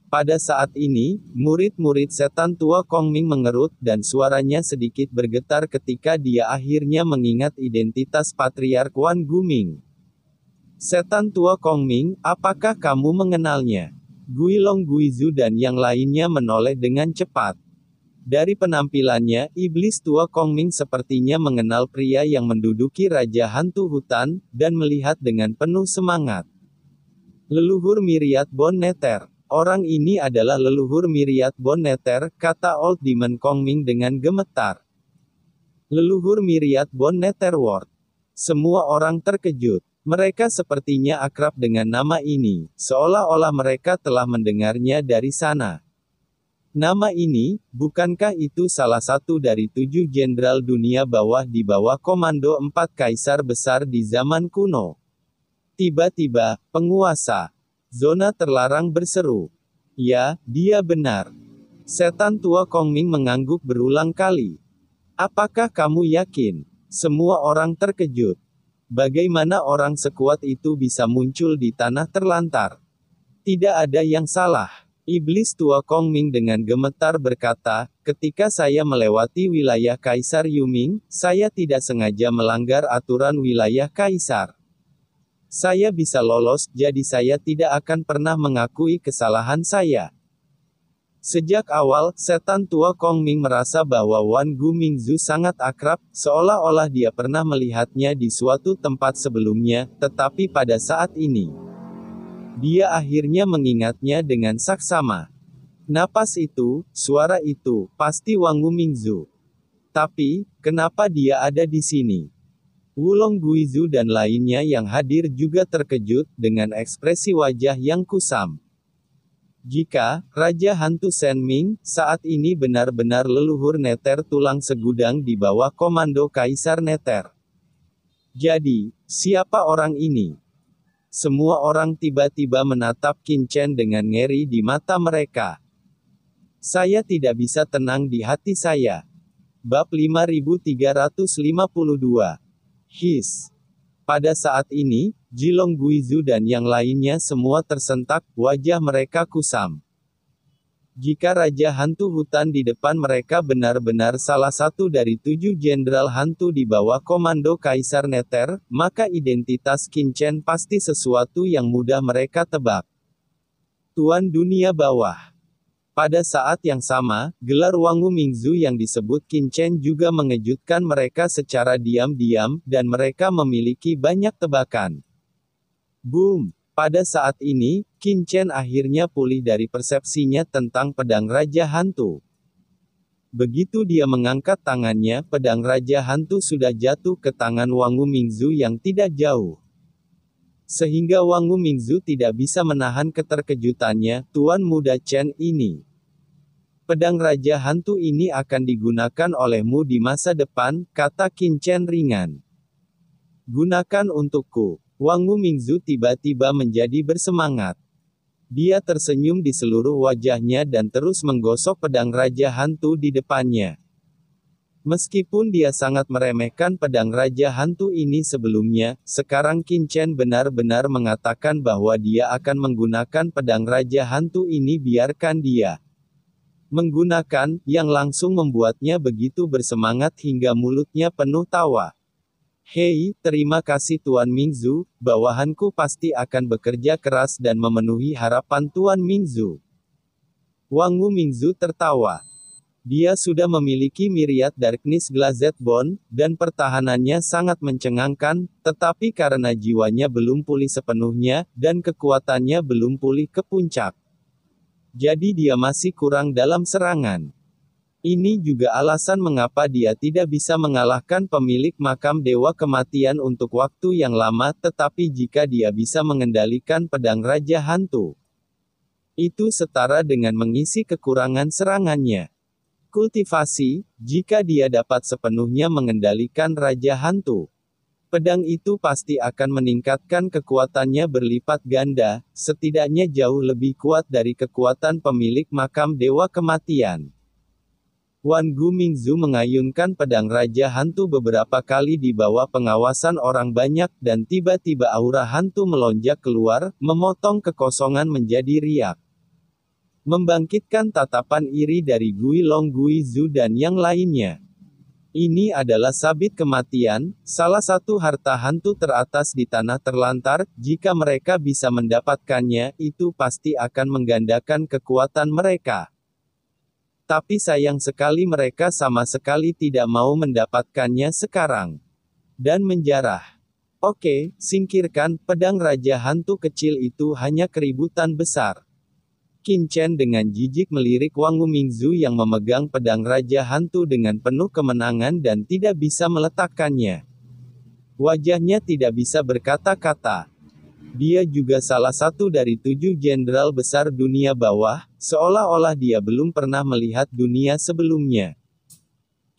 Pada saat ini, murid-murid setan tua Kongming mengerut dan suaranya sedikit bergetar ketika dia akhirnya mengingat identitas Patriark Wan Guming. Setan tua Kongming, apakah kamu mengenalnya? Guilong Guizu dan yang lainnya menoleh dengan cepat. Dari penampilannya, iblis tua Kongming sepertinya mengenal pria yang menduduki Raja Hantu Hutan, dan melihat dengan penuh semangat. Leluhur Myriad Bone Nether. Orang ini adalah leluhur Myriad Bone Nether, kata Old Demon Kongming dengan gemetar. Leluhur Myriad Bone Nether World. Semua orang terkejut. Mereka sepertinya akrab dengan nama ini, seolah-olah mereka telah mendengarnya dari sana. Nama ini, bukankah itu salah satu dari 7 jenderal dunia bawah di bawah komando 4 kaisar besar di zaman kuno? Tiba-tiba, penguasa zona terlarang berseru. Ya, dia benar. Setan tua Kongming mengangguk berulang kali. Apakah kamu yakin? Semua orang terkejut. Bagaimana orang sekuat itu bisa muncul di tanah terlantar? Tidak ada yang salah. Iblis tua Kongming dengan gemetar berkata, ketika saya melewati wilayah Kaisar Yuming, saya tidak sengaja melanggar aturan wilayah Kaisar. Saya bisa lolos, jadi saya tidak akan pernah mengakui kesalahan saya. Sejak awal, setan tua Kongming merasa bahwa Wan Gumingzu sangat akrab, seolah-olah dia pernah melihatnya di suatu tempat sebelumnya, tetapi pada saat ini, dia akhirnya mengingatnya dengan saksama. Napas itu, suara itu, pasti Wang Gumingzu. Tapi, kenapa dia ada di sini? Wulong Guizu dan lainnya yang hadir juga terkejut, dengan ekspresi wajah yang kusam. Jika Raja Hantu Senming saat ini benar-benar leluhur Nether tulang segudang di bawah komando Kaisar Nether. Jadi, siapa orang ini? Semua orang tiba-tiba menatap Qin Chen dengan ngeri di mata mereka. Saya tidak bisa tenang di hati saya. Bab 5352. His. Pada saat ini, Jilong Guizu dan yang lainnya semua tersentak, wajah mereka kusam. Jika Raja Hantu Hutan di depan mereka benar-benar salah satu dari 7 jenderal hantu di bawah komando Kaisar Nether, maka identitas Qin Chen pasti sesuatu yang mudah mereka tebak. Tuan Dunia Bawah. Pada saat yang sama, gelar Wang Gumingzu yang disebut Qin Chen juga mengejutkan mereka secara diam-diam, dan mereka memiliki banyak tebakan. Boom! Pada saat ini, Qin Chen akhirnya pulih dari persepsinya tentang pedang Raja Hantu. Begitu dia mengangkat tangannya, pedang Raja Hantu sudah jatuh ke tangan Wang Gumingzu yang tidak jauh. Sehingga Wang Gumingzu tidak bisa menahan keterkejutannya, Tuan Muda Chen ini. Pedang Raja Hantu ini akan digunakan olehmu di masa depan, kata Qin Chen ringan. Gunakan untukku. Wang Gumingzu tiba-tiba menjadi bersemangat. Dia tersenyum di seluruh wajahnya dan terus menggosok pedang Raja Hantu di depannya. Meskipun dia sangat meremehkan pedang Raja Hantu ini sebelumnya, sekarang Qin Chen benar-benar mengatakan bahwa dia akan menggunakan pedang Raja Hantu ini biarkan dia menggunakan, yang langsung membuatnya begitu bersemangat hingga mulutnya penuh tawa. Hei, terima kasih Tuan Mingzu, bawahanku pasti akan bekerja keras dan memenuhi harapan Tuan Mingzu. Wang Gumingzu tertawa. Dia sudah memiliki Myriad Darkness Glazed Bone, dan pertahanannya sangat mencengangkan, tetapi karena jiwanya belum pulih sepenuhnya, dan kekuatannya belum pulih ke puncak. Jadi dia masih kurang dalam serangan. Ini juga alasan mengapa dia tidak bisa mengalahkan pemilik makam Dewa Kematian untuk waktu yang lama, tetapi jika dia bisa mengendalikan pedang Raja Hantu, itu setara dengan mengisi kekurangan serangannya. Kultivasi, jika dia dapat sepenuhnya mengendalikan Raja Hantu, Pedang itu pasti akan meningkatkan kekuatannya berlipat ganda, setidaknya jauh lebih kuat dari kekuatan pemilik makam Dewa Kematian. Wan Gu Mingzu mengayunkan pedang Raja Hantu beberapa kali di bawah pengawasan orang banyak, dan tiba-tiba aura hantu melonjak keluar, memotong kekosongan menjadi riak. Membangkitkan tatapan iri dari Gui Long Gui Zhu dan yang lainnya. Ini adalah sabit kematian, salah satu harta hantu teratas di tanah terlantar. Jika mereka bisa mendapatkannya, itu pasti akan menggandakan kekuatan mereka. Tapi sayang sekali mereka sama sekali tidak mau mendapatkannya sekarang. Dan menjarah. Oke, singkirkan, pedang Raja Hantu kecil itu hanya keributan besar. Qin Chen dengan jijik melirik Wang Mingzu yang memegang pedang Raja Hantu dengan penuh kemenangan dan tidak bisa meletakkannya. Wajahnya tidak bisa berkata-kata. Dia juga salah satu dari 7 jenderal besar dunia bawah, seolah-olah dia belum pernah melihat dunia sebelumnya.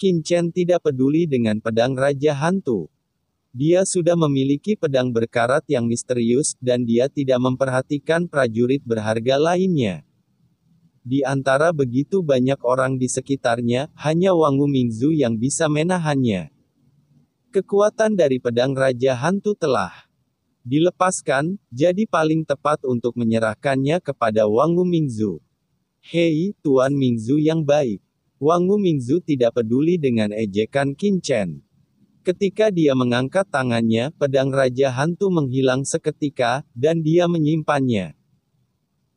Qin Chen tidak peduli dengan pedang Raja Hantu. Dia sudah memiliki pedang berkarat yang misterius, dan dia tidak memperhatikan prajurit berharga lainnya. Di antara begitu banyak orang di sekitarnya, hanya Wang Mingzu yang bisa menahannya. Kekuatan dari pedang Raja Hantu telah dilepaskan, jadi paling tepat untuk menyerahkannya kepada Wang Mingzu. Hei, Tuan Mingzu yang baik. Wang Mingzu tidak peduli dengan ejekan Qin Chen. Ketika dia mengangkat tangannya, pedang Raja Hantu menghilang seketika, dan dia menyimpannya.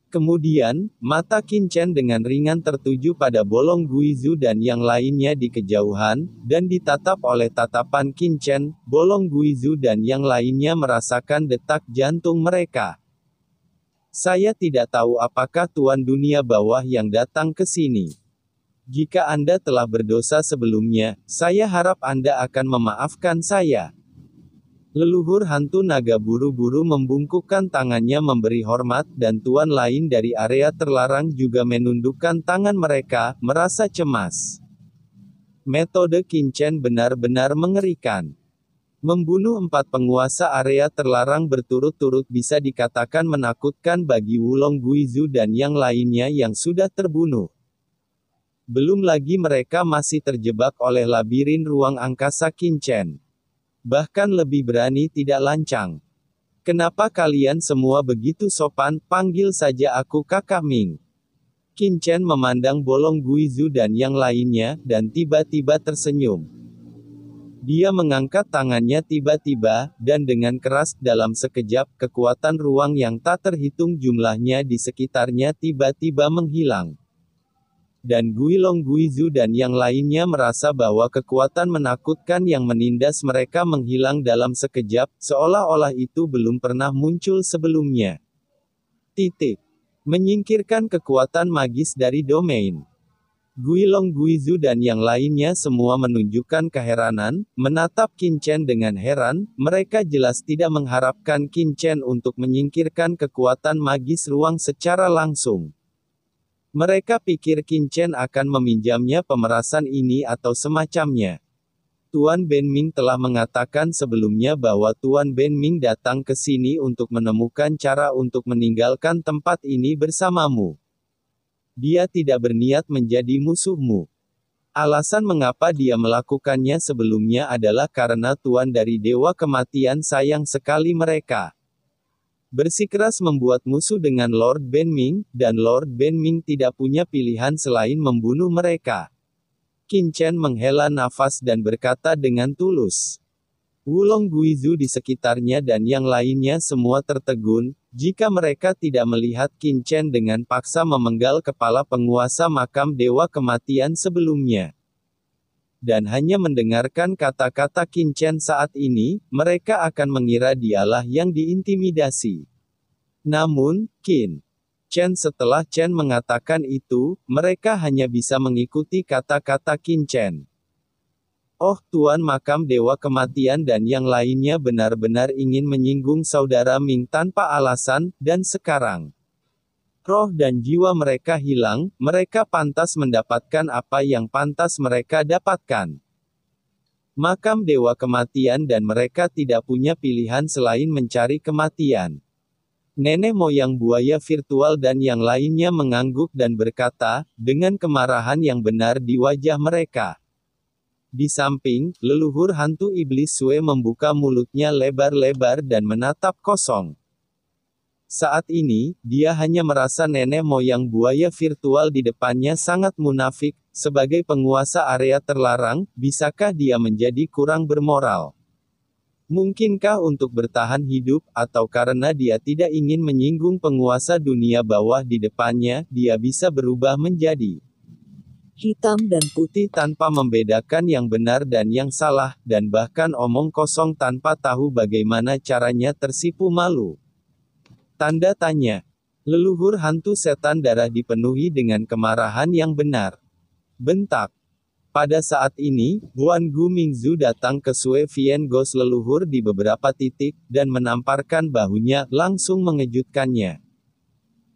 Kemudian, mata Qin Chen dengan ringan tertuju pada Bolong Guizu dan yang lainnya di kejauhan, dan ditatap oleh tatapan Qin Chen, Bolong Guizu dan yang lainnya merasakan detak jantung mereka. Saya tidak tahu apakah Tuan Dunia Bawah yang datang ke sini. Jika Anda telah berdosa sebelumnya, saya harap Anda akan memaafkan saya. Leluhur hantu naga buru-buru membungkukkan tangannya memberi hormat, dan tuan lain dari area terlarang juga menundukkan tangan mereka, merasa cemas. Metode Qin Chen benar-benar mengerikan. Membunuh 4 penguasa area terlarang berturut-turut bisa dikatakan menakutkan bagi Wulong Guizu dan yang lainnya yang sudah terbunuh. Belum lagi mereka masih terjebak oleh labirin ruang angkasa Qin Chen. Bahkan lebih berani tidak lancang. Kenapa kalian semua begitu sopan, panggil saja aku Kakak Ming. Qin Chen memandang Bolong Guizu dan yang lainnya, dan tiba-tiba tersenyum. Dia mengangkat tangannya tiba-tiba, dan dengan keras, dalam sekejap, kekuatan ruang yang tak terhitung jumlahnya di sekitarnya tiba-tiba menghilang. Dan Guilong Guizu dan yang lainnya merasa bahwa kekuatan menakutkan yang menindas mereka menghilang dalam sekejap, seolah-olah itu belum pernah muncul sebelumnya. Menyingkirkan kekuatan magis dari domain. Guilong Guizu dan yang lainnya semua menunjukkan keheranan, menatap Qin Chen dengan heran. Mereka jelas tidak mengharapkan Qin Chen untuk menyingkirkan kekuatan magis ruang secara langsung. Mereka pikir Qin Chen akan meminjamnya pemerasan ini atau semacamnya. Tuan Ben Ming telah mengatakan sebelumnya bahwa Tuan Ben Ming datang ke sini untuk menemukan cara untuk meninggalkan tempat ini bersamamu. Dia tidak berniat menjadi musuhmu. Alasan mengapa dia melakukannya sebelumnya adalah karena Tuan dari Dewa Kematian sayang sekali mereka. Bersikeras membuat musuh dengan Lord Ben Ming, dan Lord Ben Ming tidak punya pilihan selain membunuh mereka. Qin Chen menghela nafas dan berkata dengan tulus. Wulong Guizu di sekitarnya dan yang lainnya semua tertegun, jika mereka tidak melihat Qin Chen dengan paksa memenggal kepala penguasa makam Dewa Kematian sebelumnya. Dan hanya mendengarkan kata-kata Qin Chen saat ini, mereka akan mengira dialah yang diintimidasi. Namun, Qin Chen setelah Chen mengatakan itu, mereka hanya bisa mengikuti kata-kata Qin Chen. Oh, Tuan Makam Dewa Kematian dan yang lainnya benar-benar ingin menyinggung saudara Ming tanpa alasan, dan sekarang roh dan jiwa mereka hilang, mereka pantas mendapatkan apa yang pantas mereka dapatkan. makam dewa kematian dan mereka tidak punya pilihan selain mencari kematian. Nenek moyang buaya virtual dan yang lainnya mengangguk dan berkata, dengan kemarahan yang benar di wajah mereka. Di samping, leluhur hantu iblis Sue membuka mulutnya lebar-lebar dan menatap kosong. Saat ini, dia hanya merasa nenek moyang buaya virtual di depannya sangat munafik. Sebagai penguasa area terlarang, bisakah dia menjadi kurang bermoral? Mungkinkah untuk bertahan hidup, atau karena dia tidak ingin menyinggung penguasa dunia bawah di depannya, dia bisa berubah menjadi hitam dan putih tanpa membedakan yang benar dan yang salah, dan bahkan omong kosong tanpa tahu bagaimana caranya tersipu malu? Tanda tanya. Leluhur hantu setan darah dipenuhi dengan kemarahan yang benar. Bentak. Pada saat ini, Wan Gu Mingzu datang ke Sue Vien Ghost leluhur di beberapa titik, dan menamparkan bahunya, langsung mengejutkannya.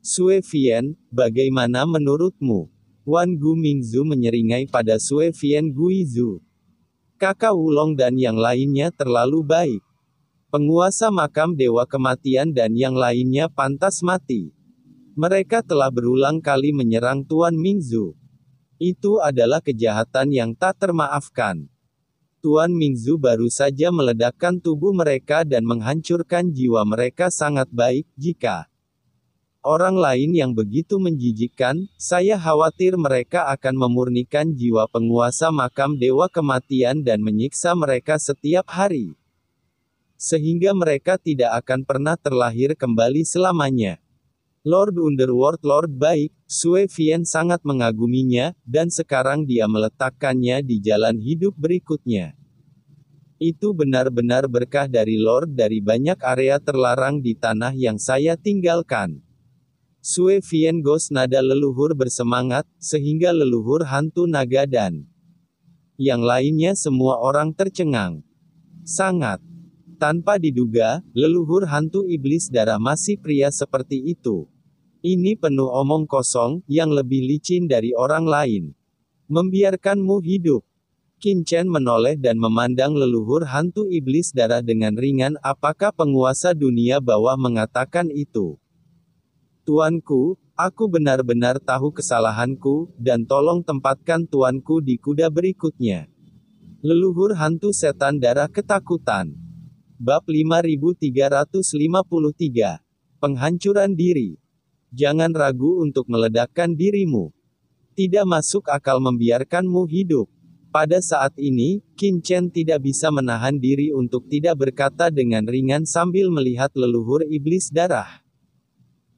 Sue Vien, bagaimana menurutmu? Wan Gu Mingzu menyeringai pada Sue Vien Guizu. Kakak Wulong dan yang lainnya terlalu baik. Penguasa makam dewa kematian dan yang lainnya pantas mati. Mereka telah berulang kali menyerang Tuan Mingzu. Itu adalah kejahatan yang tak termaafkan. Tuan Mingzu baru saja meledakkan tubuh mereka dan menghancurkan jiwa mereka sangat baik. Jika orang lain yang begitu menjijikkan, saya khawatir mereka akan memurnikan jiwa penguasa makam dewa kematian dan menyiksa mereka setiap hari. Sehingga mereka tidak akan pernah terlahir kembali selamanya. Lord Underworld Lord baik, Sue Vien sangat mengaguminya, dan sekarang dia meletakkannya di jalan hidup berikutnya. Itu benar-benar berkah dari Lord dari banyak area terlarang di tanah yang saya tinggalkan. Sue Vien Ghost nada leluhur bersemangat, sehingga leluhur hantu naga dan yang lainnya semua orang tercengang. Sangat. Tanpa diduga, leluhur hantu iblis darah masih pria seperti itu. Ini penuh omong kosong, yang lebih licin dari orang lain. Membiarkanmu hidup. Qin Chen menoleh dan memandang leluhur hantu iblis darah dengan ringan. Apakah penguasa dunia bawah mengatakan itu? Tuanku, aku benar-benar tahu kesalahanku, dan tolong tempatkan tuanku di kuda berikutnya. Leluhur hantu setan darah ketakutan. Bab 5353. Penghancuran diri. Jangan ragu untuk meledakkan dirimu. Tidak masuk akal membiarkanmu hidup. Pada saat ini, Qin Chen tidak bisa menahan diri untuk tidak berkata dengan ringan sambil melihat leluhur iblis darah.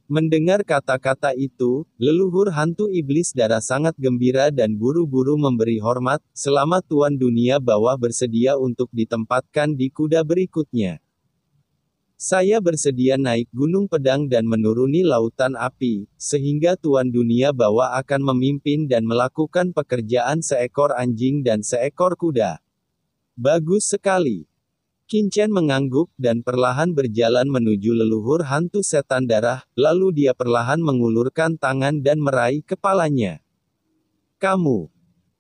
Mendengar kata-kata itu, leluhur hantu iblis darah sangat gembira dan buru-buru memberi hormat, selama Tuan Dunia Bawah bersedia untuk ditempatkan di kuda berikutnya. Saya bersedia naik Gunung Pedang dan menuruni Lautan Api, sehingga Tuan Dunia Bawah akan memimpin dan melakukan pekerjaan seekor anjing dan seekor kuda. Bagus sekali. Qin Chen mengangguk, dan perlahan berjalan menuju leluhur hantu setan darah, lalu dia perlahan mengulurkan tangan dan meraih kepalanya. Kamu,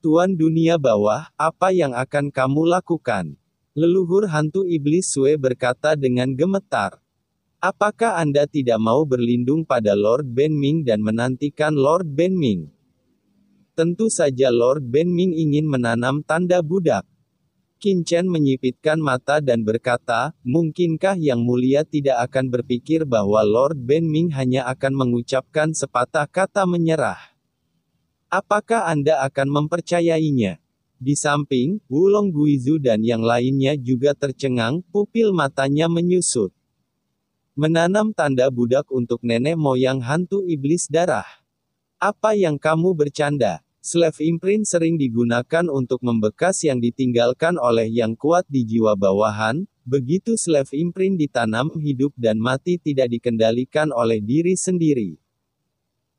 Tuan Dunia Bawah, apa yang akan kamu lakukan? Leluhur hantu iblis Sue berkata dengan gemetar. Apakah Anda tidak mau berlindung pada Lord Benming dan menantikan Lord Benming? Tentu saja Lord Benming ingin menanam tanda budak. Qin Chen menyipitkan mata dan berkata, mungkinkah Yang Mulia tidak akan berpikir bahwa Lord Benming hanya akan mengucapkan sepatah kata menyerah? Apakah Anda akan mempercayainya? Di samping, Wulong Guizu dan yang lainnya juga tercengang, pupil matanya menyusut. Menanam tanda budak untuk nenek moyang hantu iblis darah. Apa yang kamu bercanda? Slave imprint sering digunakan untuk membekas yang ditinggalkan oleh yang kuat di jiwa bawahan. Begitu slave imprint ditanam, hidup dan mati tidak dikendalikan oleh diri sendiri,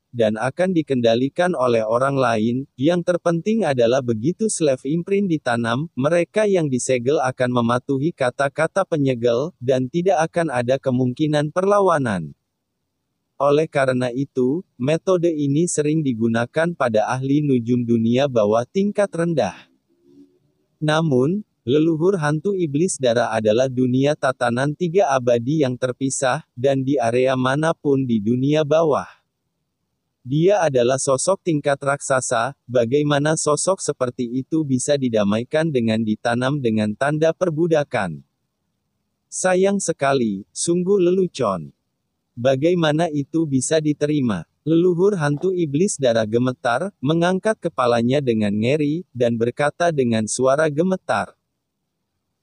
dan akan dikendalikan oleh orang lain. Yang terpenting adalah begitu slave imprint ditanam, mereka yang disegel akan mematuhi kata-kata penyegel, dan tidak akan ada kemungkinan perlawanan. Oleh karena itu, metode ini sering digunakan pada ahli nujum dunia bawah tingkat rendah. Namun, Leluhur hantu iblis darah adalah dunia tatanan tiga abadi yang terpisah, dan di area manapun di dunia bawah. Dia adalah sosok tingkat raksasa, bagaimana sosok seperti itu bisa didamaikan dengan ditanam dengan tanda perbudakan. Sayang sekali, sungguh lelucon. Bagaimana itu bisa diterima? Leluhur hantu iblis darah gemetar, mengangkat kepalanya dengan ngeri, dan berkata dengan suara gemetar.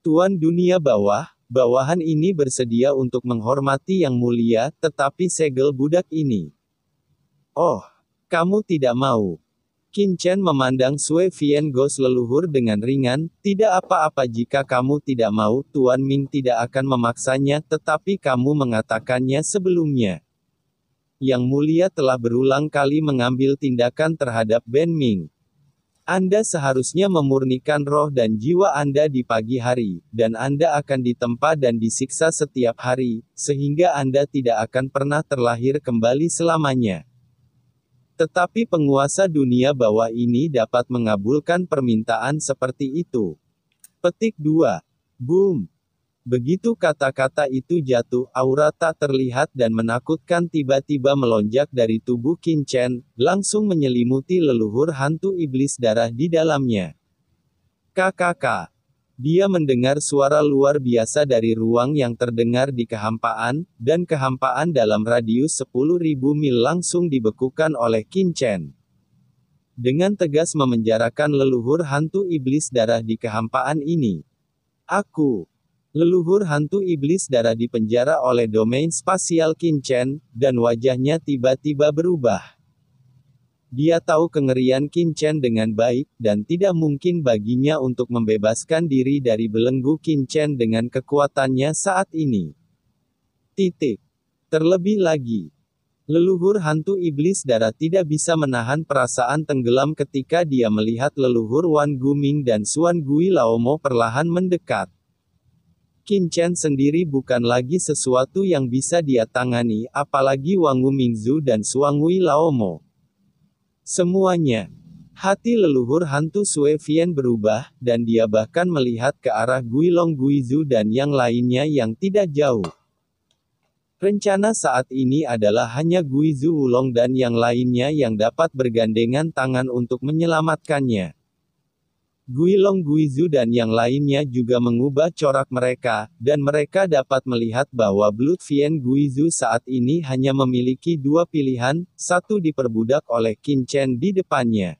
Tuan dunia bawah, bawahan ini bersedia untuk menghormati yang mulia, tetapi segel budak ini. Oh, kamu tidak mau. Qin Chen memandang Sui Vian Ghost leluhur dengan ringan, tidak apa-apa jika kamu tidak mau, Tuan Ming tidak akan memaksanya, tetapi kamu mengatakannya sebelumnya. Yang mulia telah berulang kali mengambil tindakan terhadap Ben Ming. Anda seharusnya memurnikan roh dan jiwa Anda di pagi hari, dan Anda akan ditempa dan disiksa setiap hari, sehingga Anda tidak akan pernah terlahir kembali selamanya. Tetapi penguasa dunia bawah ini dapat mengabulkan permintaan seperti itu. Petik 2. Boom. Begitu kata-kata itu jatuh, aura tak terlihat dan menakutkan tiba-tiba melonjak dari tubuh Qin Chen, langsung menyelimuti leluhur hantu iblis darah di dalamnya. KKK. Dia mendengar suara luar biasa dari ruang yang terdengar di kehampaan, dan kehampaan dalam radius 10.000 mil langsung dibekukan oleh Qin Chen. Dengan tegas memenjarakan leluhur hantu iblis darah di kehampaan ini. Leluhur hantu iblis darah dipenjara oleh domain spasial Qin Chen, dan wajahnya tiba-tiba berubah. Dia tahu kengerian Qin Chen dengan baik, dan tidak mungkin baginya untuk membebaskan diri dari belenggu Qin Chen dengan kekuatannya saat ini. Terlebih lagi, leluhur hantu iblis darah tidak bisa menahan perasaan tenggelam ketika dia melihat leluhur Wan Guming dan Suan Gui Laomo perlahan mendekat. Qin Chen sendiri bukan lagi sesuatu yang bisa dia tangani, apalagi Wang Mingzu dan Suangui Laomo. Semuanya. Hati leluhur hantu Sui Vian berubah, dan dia bahkan melihat ke arah Guilong Guizu dan yang lainnya yang tidak jauh. Rencana saat ini adalah hanya Guizu Wulong dan yang lainnya yang dapat bergandengan tangan untuk menyelamatkannya. Guilong Guizu dan yang lainnya juga mengubah corak mereka, dan mereka dapat melihat bahwa Blood Vian Guizu saat ini hanya memiliki dua pilihan, satu diperbudak oleh Qin Chen di depannya.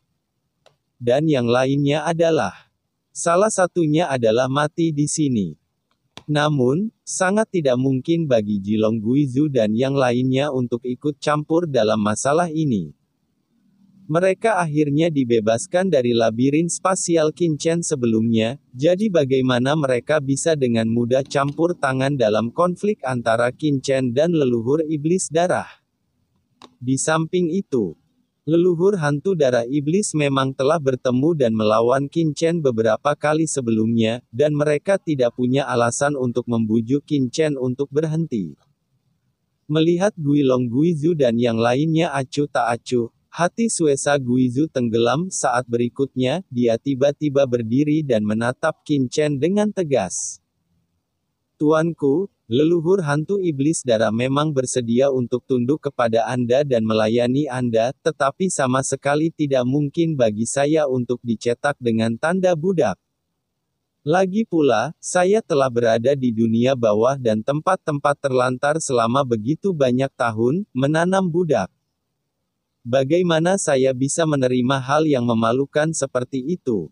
Dan yang lainnya adalah, salah satunya adalah mati di sini. Namun, sangat tidak mungkin bagi Jilong Guizu dan yang lainnya untuk ikut campur dalam masalah ini. Mereka akhirnya dibebaskan dari labirin spasial Qin Chen sebelumnya, jadi bagaimana mereka bisa dengan mudah campur tangan dalam konflik antara Qin Chen dan leluhur iblis darah? Di samping itu, leluhur hantu darah iblis memang telah bertemu dan melawan Qin Chen beberapa kali sebelumnya, dan mereka tidak punya alasan untuk membujuk Qin Chen untuk berhenti. Melihat Guilong Guizu dan yang lainnya acuh tak acuh, hati Suesa Guizu tenggelam. Saat berikutnya, dia tiba-tiba berdiri dan menatap Qin Chen dengan tegas. Tuanku, leluhur hantu iblis darah memang bersedia untuk tunduk kepada Anda dan melayani Anda, tetapi sama sekali tidak mungkin bagi saya untuk dicetak dengan tanda budak. Lagi pula, saya telah berada di dunia bawah dan tempat-tempat terlantar selama begitu banyak tahun, menanam budak. Bagaimana saya bisa menerima hal yang memalukan seperti itu?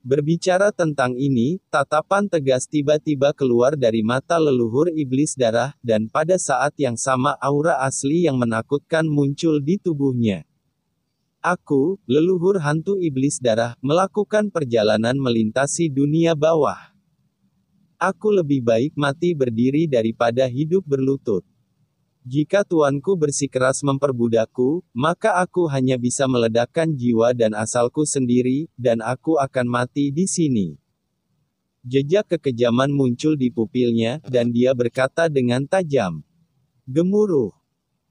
Berbicara tentang ini, tatapan tegas tiba-tiba keluar dari mata leluhur iblis darah, dan pada saat yang sama aura asli yang menakutkan muncul di tubuhnya. Aku, leluhur hantu iblis darah, melakukan perjalanan melintasi dunia bawah. Aku lebih baik mati berdiri daripada hidup berlutut. Jika tuanku bersikeras memperbudakku, maka aku hanya bisa meledakkan jiwa dan asalku sendiri, dan aku akan mati di sini. Jejak kekejaman muncul di pupilnya, dan dia berkata dengan tajam. Gemuruh.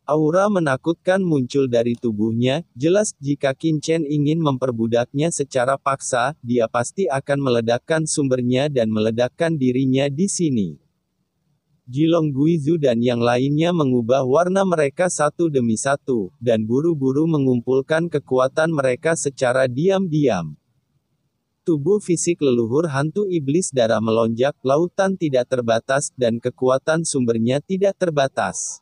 Aura menakutkan muncul dari tubuhnya, jelas jika Qin Chen ingin memperbudaknya secara paksa, dia pasti akan meledakkan sumbernya dan meledakkan dirinya di sini. Jilong Guizu dan yang lainnya mengubah warna mereka satu demi satu, dan buru-buru mengumpulkan kekuatan mereka secara diam-diam. Tubuh fisik leluhur hantu iblis darah melonjak, lautan tidak terbatas, dan kekuatan sumbernya tidak terbatas.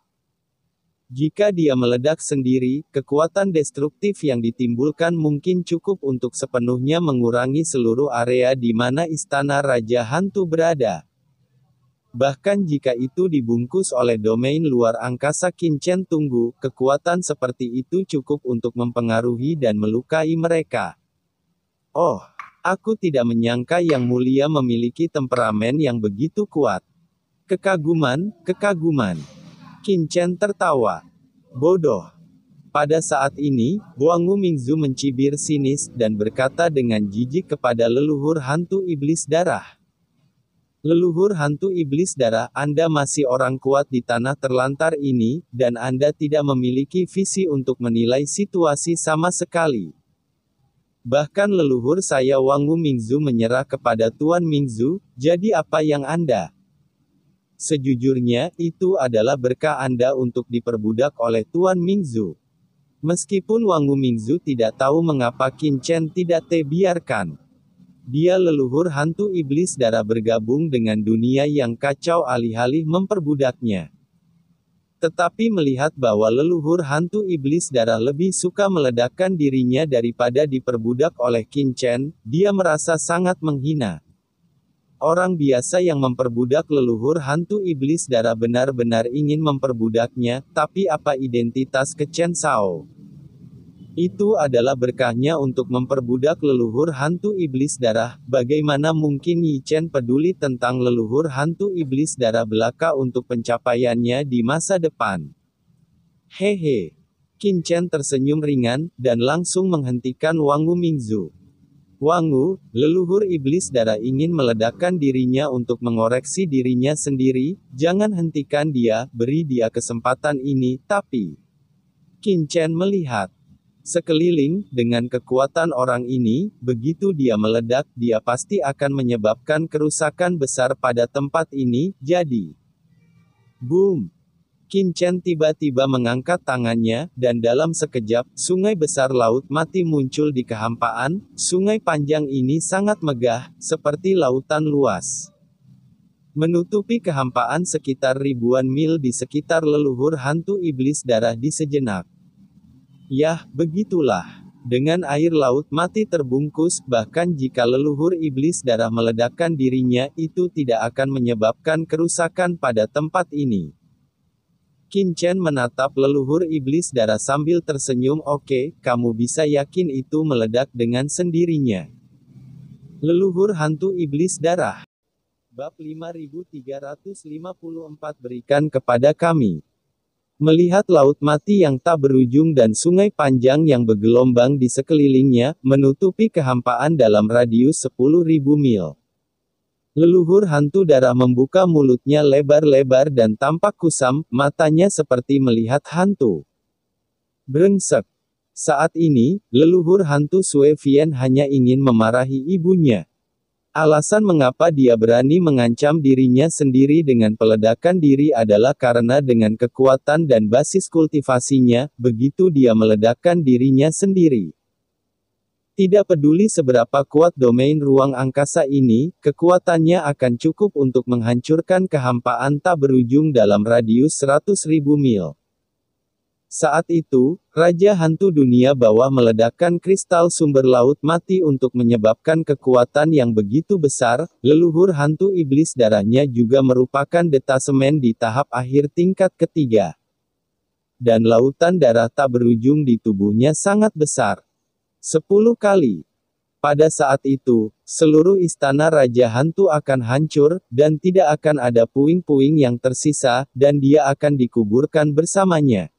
Jika dia meledak sendiri, kekuatan destruktif yang ditimbulkan mungkin cukup untuk sepenuhnya mengurangi seluruh area di mana istana Raja Hantu berada. Bahkan jika itu dibungkus oleh domain luar angkasa Qin Chen Tunggu, kekuatan seperti itu cukup untuk mempengaruhi dan melukai mereka. Oh, aku tidak menyangka Yang Mulia memiliki temperamen yang begitu kuat. Kekaguman, kekaguman. Qin Chen tertawa. Bodoh. Pada saat ini, Wangu Mingzu mencibir sinis dan berkata dengan jijik kepada leluhur hantu iblis darah. Leluhur hantu iblis darah, Anda masih orang kuat di tanah terlantar ini, dan Anda tidak memiliki visi untuk menilai situasi sama sekali. Bahkan leluhur saya Wangu Mingzu menyerah kepada Tuan Mingzu, jadi apa yang Anda? Sejujurnya, itu adalah berkah Anda untuk diperbudak oleh Tuan Mingzu. Meskipun Wangu Mingzu tidak tahu mengapa Qin Chen tidak biarkan dia leluhur hantu iblis darah bergabung dengan dunia yang kacau alih-alih memperbudaknya. Tetapi melihat bahwa leluhur hantu iblis darah lebih suka meledakkan dirinya daripada diperbudak oleh Qin Chen, dia merasa sangat menghina. Orang biasa yang memperbudak leluhur hantu iblis darah benar-benar ingin memperbudaknya, tapi apa identitas ke Chen Shao? Itu adalah berkahnya untuk memperbudak leluhur hantu iblis darah. Bagaimana mungkin Yi Chen peduli tentang leluhur hantu iblis darah belaka untuk pencapaiannya di masa depan? Hehe. Qin Chen tersenyum ringan, dan langsung menghentikan Wangu Mingzu. Wangu, leluhur iblis darah ingin meledakkan dirinya untuk mengoreksi dirinya sendiri, jangan hentikan dia, beri dia kesempatan ini, tapi Qin Chen melihat sekeliling, dengan kekuatan orang ini, begitu dia meledak, dia pasti akan menyebabkan kerusakan besar pada tempat ini, jadi boom! Qin Chen tiba-tiba mengangkat tangannya, dan dalam sekejap, sungai besar laut mati muncul di kehampaan. Sungai panjang ini sangat megah, seperti lautan luas. Menutupi kehampaan sekitar ribuan mil di sekitar leluhur hantu iblis darah di sejenak. Yah, begitulah. Dengan air laut mati terbungkus, bahkan jika leluhur iblis darah meledakkan dirinya, itu tidak akan menyebabkan kerusakan pada tempat ini. Qin Chen menatap leluhur iblis darah sambil tersenyum. Oke, kamu bisa yakin itu meledak dengan sendirinya. Leluhur hantu iblis darah. Bab 5354 berikan kepada kami. Melihat laut mati yang tak berujung dan sungai panjang yang bergelombang di sekelilingnya, menutupi kehampaan dalam radius 10.000 mil. Leluhur hantu darah membuka mulutnya lebar-lebar dan tampak kusam, matanya seperti melihat hantu. Brengsek. Saat ini, leluhur hantu Sui Vian hanya ingin memarahi ibunya. Alasan mengapa dia berani mengancam dirinya sendiri dengan peledakan diri adalah karena dengan kekuatan dan basis kultivasinya, begitu dia meledakkan dirinya sendiri. Tidak peduli seberapa kuat domain ruang angkasa ini, kekuatannya akan cukup untuk menghancurkan kehampaan tak berujung dalam radius 100.000 mil. Saat itu, Raja Hantu Dunia Bawah meledakkan kristal sumber laut mati untuk menyebabkan kekuatan yang begitu besar. Leluhur hantu iblis darahnya juga merupakan detasemen di tahap akhir tingkat ketiga. Dan lautan darah tak berujung di tubuhnya sangat besar. 10 kali. Pada saat itu, seluruh istana Raja Hantu akan hancur, dan tidak akan ada puing-puing yang tersisa, dan dia akan dikuburkan bersamanya.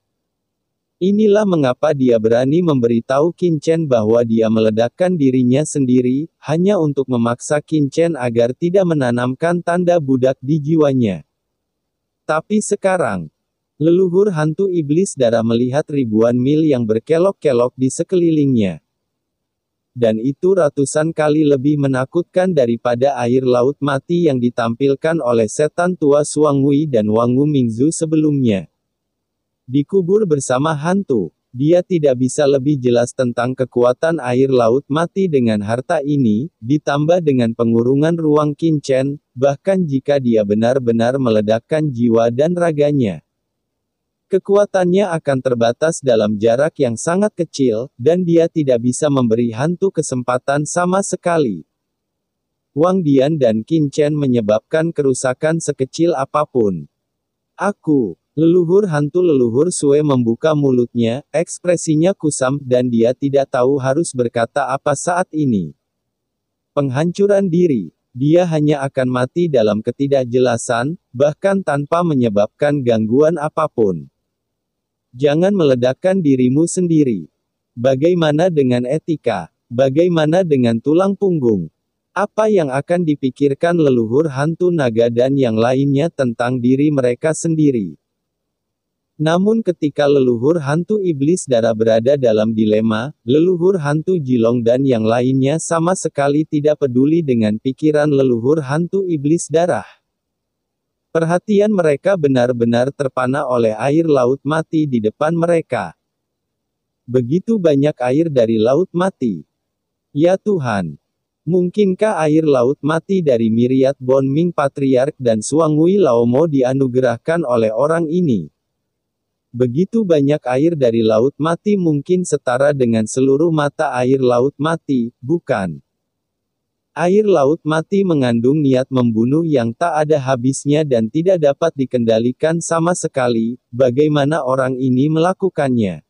Inilah mengapa dia berani memberitahu Qin Chen bahwa dia meledakkan dirinya sendiri, hanya untuk memaksa Qin Chen agar tidak menanamkan tanda budak di jiwanya. Tapi sekarang, Leluhur hantu iblis darah melihat ribuan mil yang berkelok-kelok di sekelilingnya. Dan itu ratusan kali lebih menakutkan daripada air laut mati yang ditampilkan oleh setan tua Suangwei dan Wangu Mingzu sebelumnya. Dikubur bersama hantu, dia tidak bisa lebih jelas tentang kekuatan air laut mati dengan harta ini, ditambah dengan pengurungan ruang Qinchen, bahkan jika dia benar-benar meledakkan jiwa dan raganya. Kekuatannya akan terbatas dalam jarak yang sangat kecil, dan dia tidak bisa memberi hantu kesempatan sama sekali. Wang Dian dan Qinchen menyebabkan kerusakan sekecil apapun. Aku, leluhur hantu leluhur Sue membuka mulutnya, ekspresinya kusam, dan dia tidak tahu harus berkata apa saat ini. Penghancuran diri. Dia hanya akan mati dalam ketidakjelasan, bahkan tanpa menyebabkan gangguan apapun. Jangan meledakkan dirimu sendiri. Bagaimana dengan etika? Bagaimana dengan tulang punggung? Apa yang akan dipikirkan leluhur hantu naga dan yang lainnya tentang diri mereka sendiri? Namun ketika leluhur hantu iblis darah berada dalam dilema, leluhur hantu Jilong dan yang lainnya sama sekali tidak peduli dengan pikiran leluhur hantu iblis darah. Perhatian mereka benar-benar terpana oleh air laut mati di depan mereka. Begitu banyak air dari laut mati. Ya Tuhan! Mungkinkah air laut mati dari Myriad Bone Ming Patriark dan Suangwei Laomo dianugerahkan oleh orang ini? Begitu banyak air dari laut mati mungkin setara dengan seluruh mata air laut mati, bukan? Air laut mati mengandung niat membunuh yang tak ada habisnya dan tidak dapat dikendalikan sama sekali. Bagaimana orang ini melakukannya?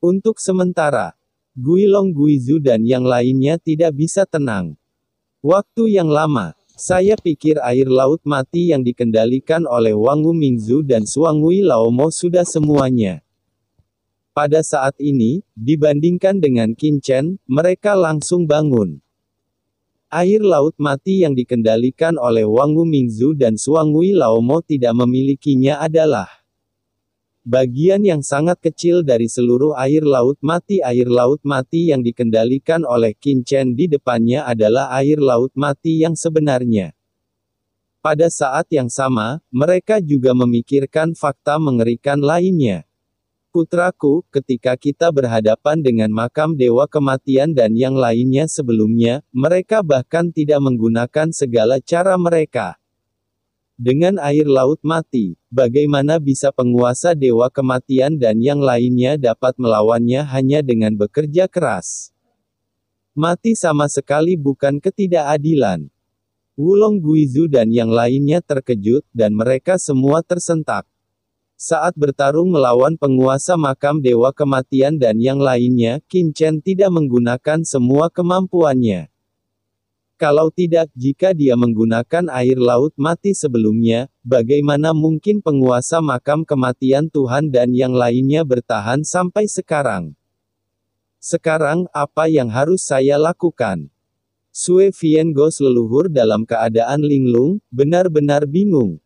Untuk sementara, Guilong Guizu dan yang lainnya tidak bisa tenang. Waktu yang lama, saya pikir air laut mati yang dikendalikan oleh Wangu Mingzu dan Suangwei Laomo sudah semuanya. Pada saat ini, dibandingkan dengan Qinchen, mereka langsung bangun. Air laut mati yang dikendalikan oleh Wangu Mingzu dan Suangwei Laomo tidak memilikinya adalah bagian yang sangat kecil dari seluruh air laut mati. Air laut mati yang dikendalikan oleh Qinchen di depannya adalah air laut mati yang sebenarnya. Pada saat yang sama, mereka juga memikirkan fakta mengerikan lainnya. Putraku, ketika kita berhadapan dengan makam Dewa Kematian dan yang lainnya sebelumnya, mereka bahkan tidak menggunakan segala cara mereka. Dengan air laut mati, bagaimana bisa penguasa Dewa Kematian dan yang lainnya dapat melawannya hanya dengan bekerja keras? Mati sama sekali bukan ketidakadilan. Wulong Guizu dan yang lainnya terkejut, dan mereka semua tersentak. Saat bertarung melawan penguasa makam Dewa Kematian dan yang lainnya, Qinchen tidak menggunakan semua kemampuannya. Kalau tidak, jika dia menggunakan air laut mati sebelumnya, bagaimana mungkin penguasa makam kematian Tuhan dan yang lainnya bertahan sampai sekarang? Sekarang, apa yang harus saya lakukan? Sue Viengos leluhur dalam keadaan linglung, benar-benar bingung.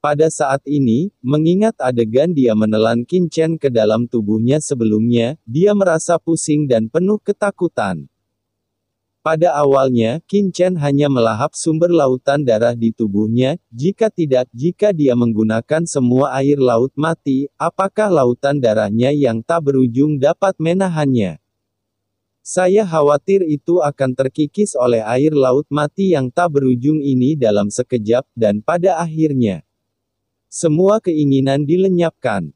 Pada saat ini, mengingat adegan dia menelan Qinchen ke dalam tubuhnya sebelumnya, dia merasa pusing dan penuh ketakutan. Pada awalnya, Qinchen hanya melahap sumber lautan darah di tubuhnya, jika dia menggunakan semua air laut mati, apakah lautan darahnya yang tak berujung dapat menahannya? Saya khawatir itu akan terkikis oleh air laut mati yang tak berujung ini dalam sekejap, dan pada akhirnya, semua keinginan dilenyapkan.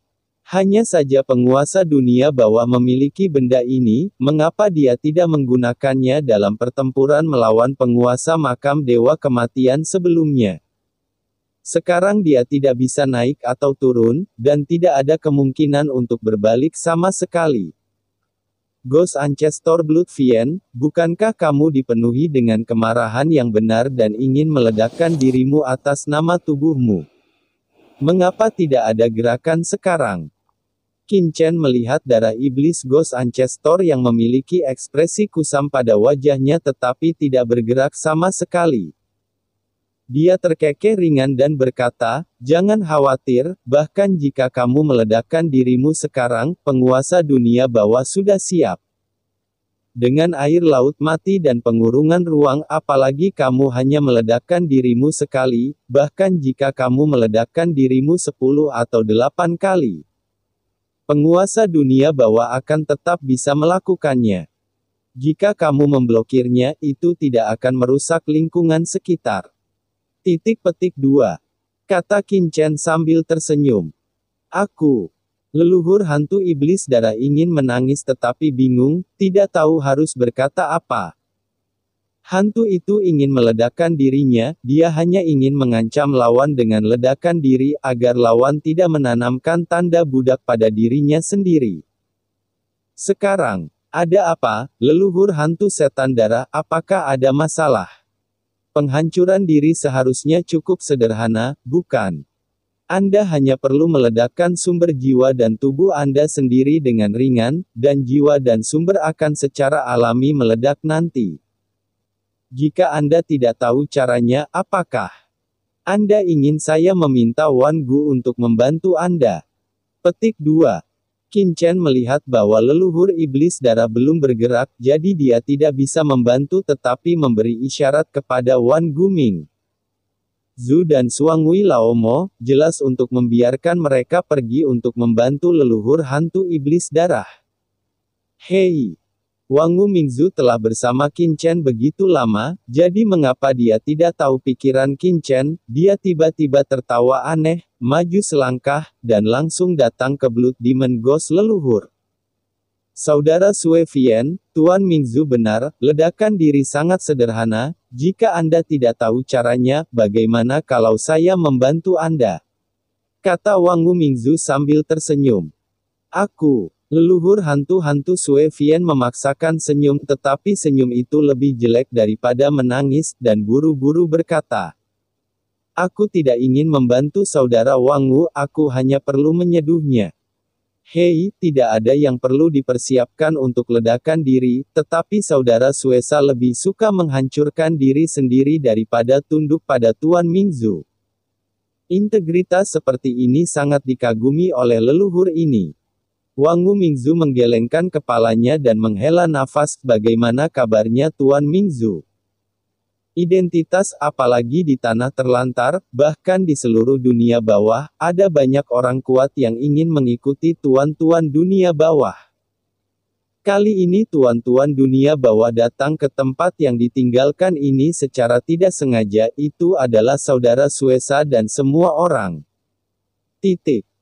Hanya saja penguasa dunia bawah memiliki benda ini, mengapa dia tidak menggunakannya dalam pertempuran melawan penguasa makam Dewa Kematian sebelumnya? Sekarang dia tidak bisa naik atau turun, dan tidak ada kemungkinan untuk berbalik sama sekali. Ghost Ancestor Blood Vien, bukankah kamu dipenuhi dengan kemarahan yang benar dan ingin meledakkan dirimu atas nama tubuhmu? Mengapa tidak ada gerakan sekarang? Qinchen melihat darah iblis Ghost Ancestor yang memiliki ekspresi kusam pada wajahnya tetapi tidak bergerak sama sekali. Dia terkekeh ringan dan berkata, "Jangan khawatir, bahkan jika kamu meledakkan dirimu sekarang, penguasa dunia bawah sudah siap. Dengan air laut mati dan pengurungan ruang, apalagi kamu hanya meledakkan dirimu sekali, bahkan jika kamu meledakkan dirimu 10 atau 8 kali. Penguasa dunia bawah akan tetap bisa melakukannya. Jika kamu memblokirnya, itu tidak akan merusak lingkungan sekitar." 2. Kata Qin Chen sambil tersenyum. "Aku, leluhur hantu iblis darah ingin menangis tetapi bingung, tidak tahu harus berkata apa. Hantu itu ingin meledakkan dirinya, dia hanya ingin mengancam lawan dengan ledakan diri agar lawan tidak menanamkan tanda budak pada dirinya sendiri. Sekarang, ada apa, leluhur hantu setan darah, apakah ada masalah? Penghancuran diri seharusnya cukup sederhana, bukan? Anda hanya perlu meledakkan sumber jiwa dan tubuh Anda sendiri dengan ringan, dan jiwa dan sumber akan secara alami meledak nanti. Jika Anda tidak tahu caranya, apakah Anda ingin saya meminta Wan Gu untuk membantu Anda?" 2. Qin Chen melihat bahwa leluhur iblis darah belum bergerak, jadi dia tidak bisa membantu tetapi memberi isyarat kepada Wan Guming, Zhu dan Suangui Laomo, jelas untuk membiarkan mereka pergi untuk membantu leluhur hantu iblis darah. "Hei! Wangu Mingzu telah bersama Qin Chen begitu lama, jadi mengapa dia tidak tahu pikiran Qin Chen?" Dia tiba-tiba tertawa aneh, maju selangkah, dan langsung datang ke Blood Demon Ghost leluhur. "Saudara Sue Vien, Tuan Mingzu benar, ledakan diri sangat sederhana, jika Anda tidak tahu caranya, bagaimana kalau saya membantu Anda?" kata Wangu Mingzu sambil tersenyum. "Aku, leluhur hantu-hantu." Sue Vien memaksakan senyum tetapi senyum itu lebih jelek daripada menangis, dan buru-buru berkata, "Aku tidak ingin membantu saudara Wangu, aku hanya perlu menyeduhnya." "Hei, tidak ada yang perlu dipersiapkan untuk ledakan diri, tetapi saudara Suesa lebih suka menghancurkan diri sendiri daripada tunduk pada Tuan Mingzu. Integritas seperti ini sangat dikagumi oleh leluhur ini." Wangu Mingzu menggelengkan kepalanya dan menghela nafas, "Bagaimana kabarnya Tuan Mingzu? Identitas, apalagi di tanah terlantar, bahkan di seluruh dunia bawah, ada banyak orang kuat yang ingin mengikuti tuan-tuan dunia bawah. Kali ini tuan-tuan dunia bawah datang ke tempat yang ditinggalkan ini secara tidak sengaja, itu adalah saudara Suesa dan semua orang.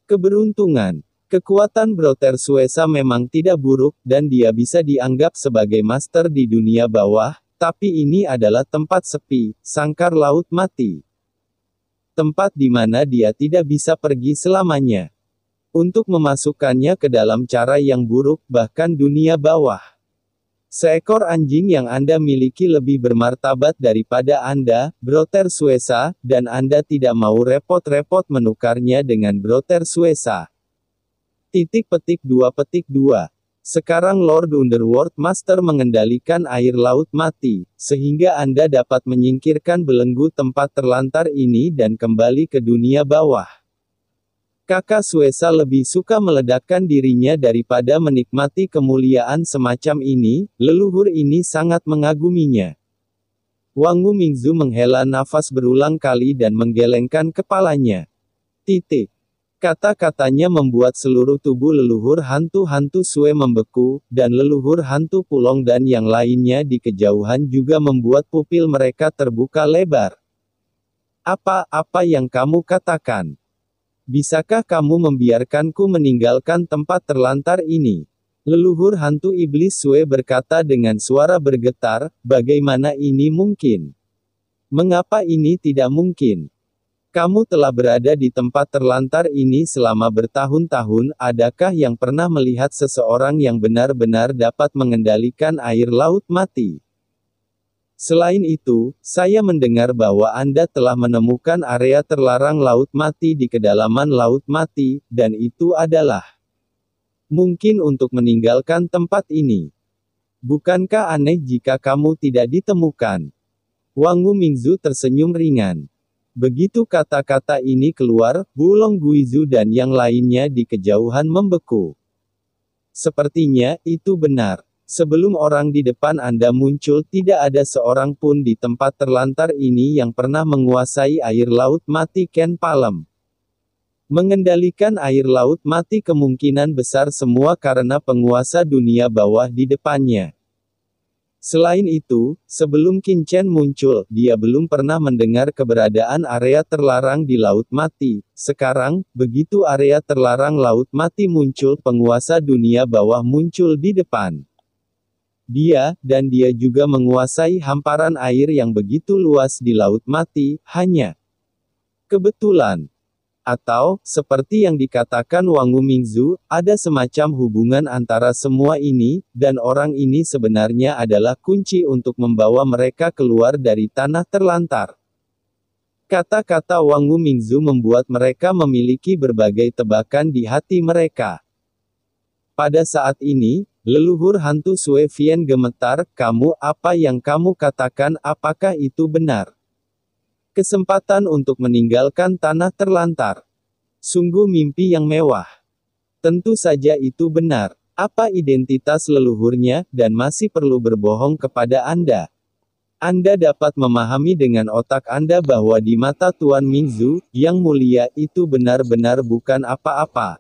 Keberuntungan. Kekuatan Brother Suesa memang tidak buruk, dan dia bisa dianggap sebagai master di dunia bawah, tapi ini adalah tempat sepi, sangkar laut mati. Tempat di mana dia tidak bisa pergi selamanya. Untuk memasukkannya ke dalam cara yang buruk, bahkan dunia bawah. Seekor anjing yang Anda miliki lebih bermartabat daripada Anda, Brother Suesa, dan Anda tidak mau repot-repot menukarnya dengan Brother Suesa. 2. Sekarang Lord Underworld Master mengendalikan air laut mati, sehingga Anda dapat menyingkirkan belenggu tempat terlantar ini dan kembali ke dunia bawah. Kakak Suesa lebih suka meledakkan dirinya daripada menikmati kemuliaan semacam ini, leluhur ini sangat mengaguminya. Wangu Mingzu menghela nafas berulang kali dan menggelengkan kepalanya. Kata-katanya membuat seluruh tubuh leluhur hantu-hantu Sue membeku, dan leluhur hantu Pulong dan yang lainnya di kejauhan juga membuat pupil mereka terbuka lebar. Apa yang kamu katakan? Bisakah kamu membiarkanku meninggalkan tempat terlantar ini?" Leluhur hantu iblis Sue berkata dengan suara bergetar, "Bagaimana ini mungkin? Mengapa ini tidak mungkin? Kamu telah berada di tempat terlantar ini selama bertahun-tahun, adakah yang pernah melihat seseorang yang benar-benar dapat mengendalikan air laut mati? Selain itu, saya mendengar bahwa Anda telah menemukan area terlarang laut mati di kedalaman laut mati, dan itu adalah mungkin untuk meninggalkan tempat ini. Bukankah aneh jika kamu tidak ditemukan?" Wangu Mingzu tersenyum ringan. Begitu kata-kata ini keluar, Wulong Guizhu dan yang lainnya di kejauhan membeku. Sepertinya, itu benar. Sebelum orang di depan Anda muncul, tidak ada seorang pun di tempat terlantar ini yang pernah menguasai air laut mati Ken Palem. Mengendalikan air laut mati kemungkinan besar semua karena penguasa dunia bawah di depannya. Selain itu, sebelum Qin Chen muncul, dia belum pernah mendengar keberadaan area terlarang di Laut Mati. Sekarang, begitu area terlarang Laut Mati muncul, penguasa dunia bawah muncul di depan. Dia juga menguasai hamparan air yang begitu luas di Laut Mati, hanya kebetulan. Atau, seperti yang dikatakan Wangu Mingzu, ada semacam hubungan antara semua ini, dan orang ini sebenarnya adalah kunci untuk membawa mereka keluar dari tanah terlantar. Kata-kata Wangu Mingzu membuat mereka memiliki berbagai tebakan di hati mereka. Pada saat ini, leluhur hantu Sui Vian gemetar, apa yang kamu katakan, apakah itu benar? Kesempatan untuk meninggalkan tanah terlantar. Sungguh mimpi yang mewah. Tentu saja itu benar. Apa identitas leluhurnya, dan masih perlu berbohong kepada Anda? Anda dapat memahami dengan otak Anda bahwa di mata Tuan Mingzu, yang mulia, itu benar-benar bukan apa-apa.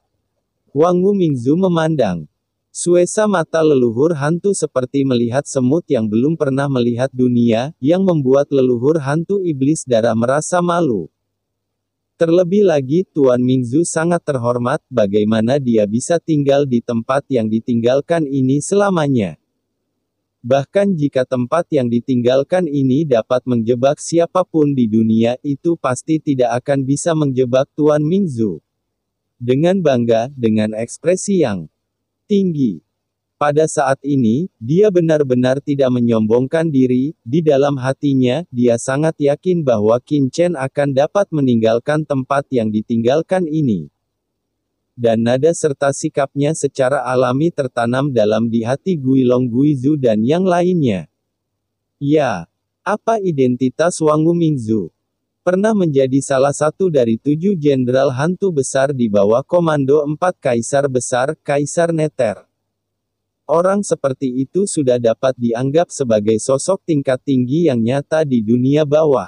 Wangu Mingzu memandang. Suesa mata leluhur hantu seperti melihat semut yang belum pernah melihat dunia, yang membuat leluhur hantu iblis darah merasa malu. Terlebih lagi, Tuan Mingzu sangat terhormat, bagaimana dia bisa tinggal di tempat yang ditinggalkan ini selamanya. Bahkan jika tempat yang ditinggalkan ini dapat menjebak siapapun di dunia, itu pasti tidak akan bisa menjebak Tuan Mingzu. Dengan bangga, dengan ekspresi yang tinggi. Pada saat ini, dia benar-benar tidak menyombongkan diri, di dalam hatinya, dia sangat yakin bahwa Qin Chen akan dapat meninggalkan tempat yang ditinggalkan ini. Dan nada serta sikapnya secara alami tertanam dalam di hati Guilong Guizhu dan yang lainnya. Ya, apa identitas Wangu Mingzu? Pernah menjadi salah satu dari 7 jenderal hantu besar di bawah komando 4 kaisar besar, Kaisar Neter. Orang seperti itu sudah dapat dianggap sebagai sosok tingkat tinggi yang nyata di dunia bawah.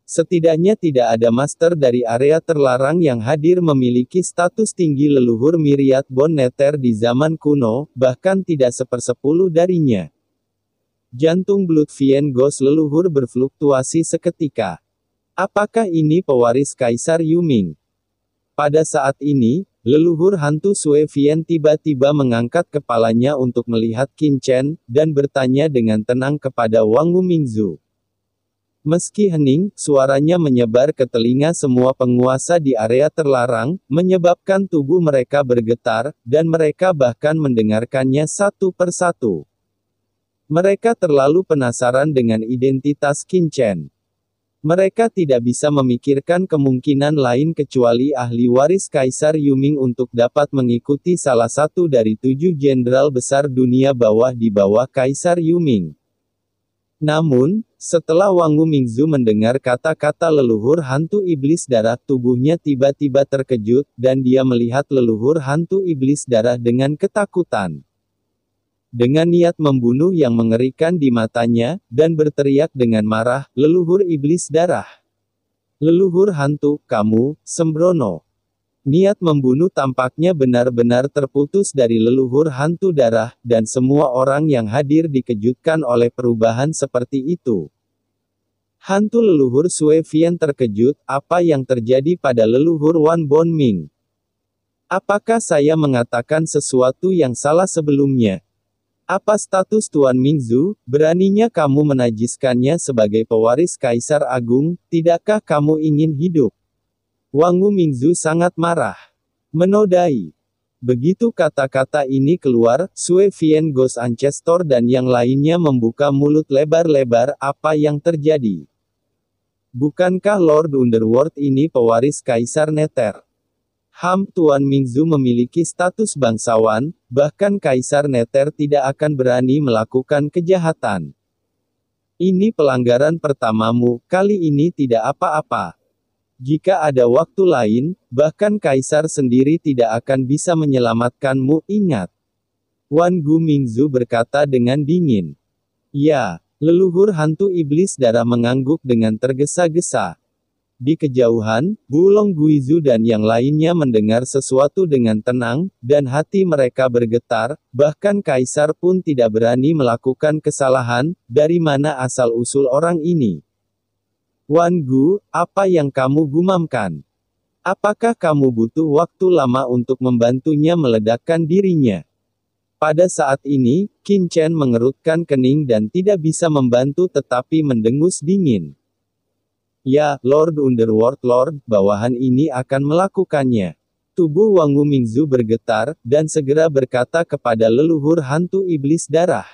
Setidaknya tidak ada master dari area terlarang yang hadir memiliki status tinggi leluhur Myriad Bone Neter di zaman kuno, bahkan tidak sepersepuluh darinya. Jantung Blood Vian Ghost leluhur berfluktuasi seketika. Apakah ini pewaris Kaisar Yuming? Pada saat ini, leluhur hantu Sui Vian tiba-tiba mengangkat kepalanya untuk melihat Qin Chen, dan bertanya dengan tenang kepada Wangu Mingzu. Meski hening, suaranya menyebar ke telinga semua penguasa di area terlarang, menyebabkan tubuh mereka bergetar, dan mereka bahkan mendengarkannya satu persatu. Mereka terlalu penasaran dengan identitas Qin Chen. Mereka tidak bisa memikirkan kemungkinan lain kecuali ahli waris Kaisar Yuming untuk dapat mengikuti salah satu dari 7 jenderal besar dunia bawah di bawah Kaisar Yuming. Namun, setelah Wangu Mingzu mendengar kata-kata leluhur hantu iblis darah, tubuhnya tiba-tiba terkejut, dan dia melihat leluhur hantu iblis darah dengan ketakutan. Dengan niat membunuh yang mengerikan di matanya, dan berteriak dengan marah, leluhur iblis darah. Leluhur hantu, kamu, sembrono. Niat membunuh tampaknya benar-benar terputus dari leluhur hantu darah, dan semua orang yang hadir dikejutkan oleh perubahan seperti itu. Hantu leluhur Sui Vian terkejut, apa yang terjadi pada leluhur Wan Bon Ming? Apakah saya mengatakan sesuatu yang salah sebelumnya? Apa status Tuan Mingzu? Beraninya kamu menajiskannya sebagai pewaris Kaisar Agung, tidakkah kamu ingin hidup? Wangu Mingzu sangat marah. Menodai. Begitu kata-kata ini keluar, Sui Vian Ghost Ancestor dan yang lainnya membuka mulut lebar-lebar, apa yang terjadi? Bukankah Lord Underworld ini pewaris Kaisar Neter? Tuan Mingzu memiliki status bangsawan, bahkan Kaisar Neter tidak akan berani melakukan kejahatan. Ini pelanggaran pertamamu, kali ini tidak apa-apa. Jika ada waktu lain, bahkan Kaisar sendiri tidak akan bisa menyelamatkanmu, ingat. Wan Gu Mingzu berkata dengan dingin. Ya, leluhur hantu iblis darah mengangguk dengan tergesa-gesa. Di kejauhan, Bulong Guizu dan yang lainnya mendengar sesuatu dengan tenang, dan hati mereka bergetar, bahkan Kaisar pun tidak berani melakukan kesalahan. Dari mana asal-usul orang ini? Wan Gu, apa yang kamu gumamkan? Apakah kamu butuh waktu lama untuk membantunya meledakkan dirinya? Pada saat ini, Qin Chen mengerutkan kening dan tidak bisa membantu tetapi mendengus dingin. Ya, Lord Underworld Lord, bawahan ini akan melakukannya. Tubuh Wang Wu Mingzu bergetar, dan segera berkata kepada leluhur hantu iblis darah.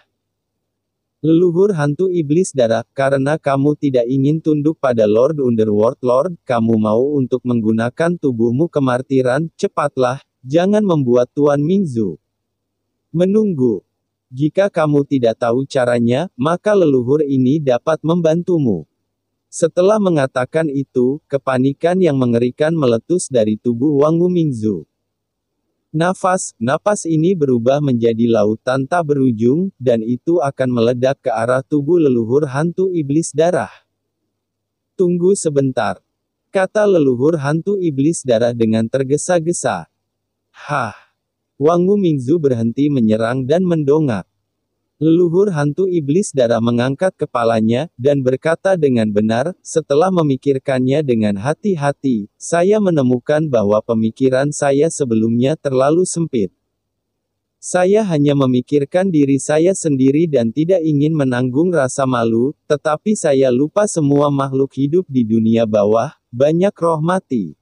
Leluhur hantu iblis darah, karena kamu tidak ingin tunduk pada Lord Underworld Lord, kamu mau untuk menggunakan tubuhmu kemartiran, cepatlah, jangan membuat Tuan Mingzu menunggu. Jika kamu tidak tahu caranya, maka leluhur ini dapat membantumu. Setelah mengatakan itu, kepanikan yang mengerikan meletus dari tubuh Wang Wu Mingzu. Napas ini berubah menjadi lautan tak berujung, dan itu akan meledak ke arah tubuh leluhur hantu iblis darah. Tunggu sebentar, kata leluhur hantu iblis darah dengan tergesa-gesa. Hah! Wang Wu Mingzu berhenti menyerang dan mendongak. Leluhur hantu iblis darah mengangkat kepalanya, dan berkata dengan benar, setelah memikirkannya dengan hati-hati, saya menemukan bahwa pemikiran saya sebelumnya terlalu sempit. Saya hanya memikirkan diri saya sendiri dan tidak ingin menanggung rasa malu, tetapi saya lupa semua makhluk hidup di dunia bawah, banyak roh mati.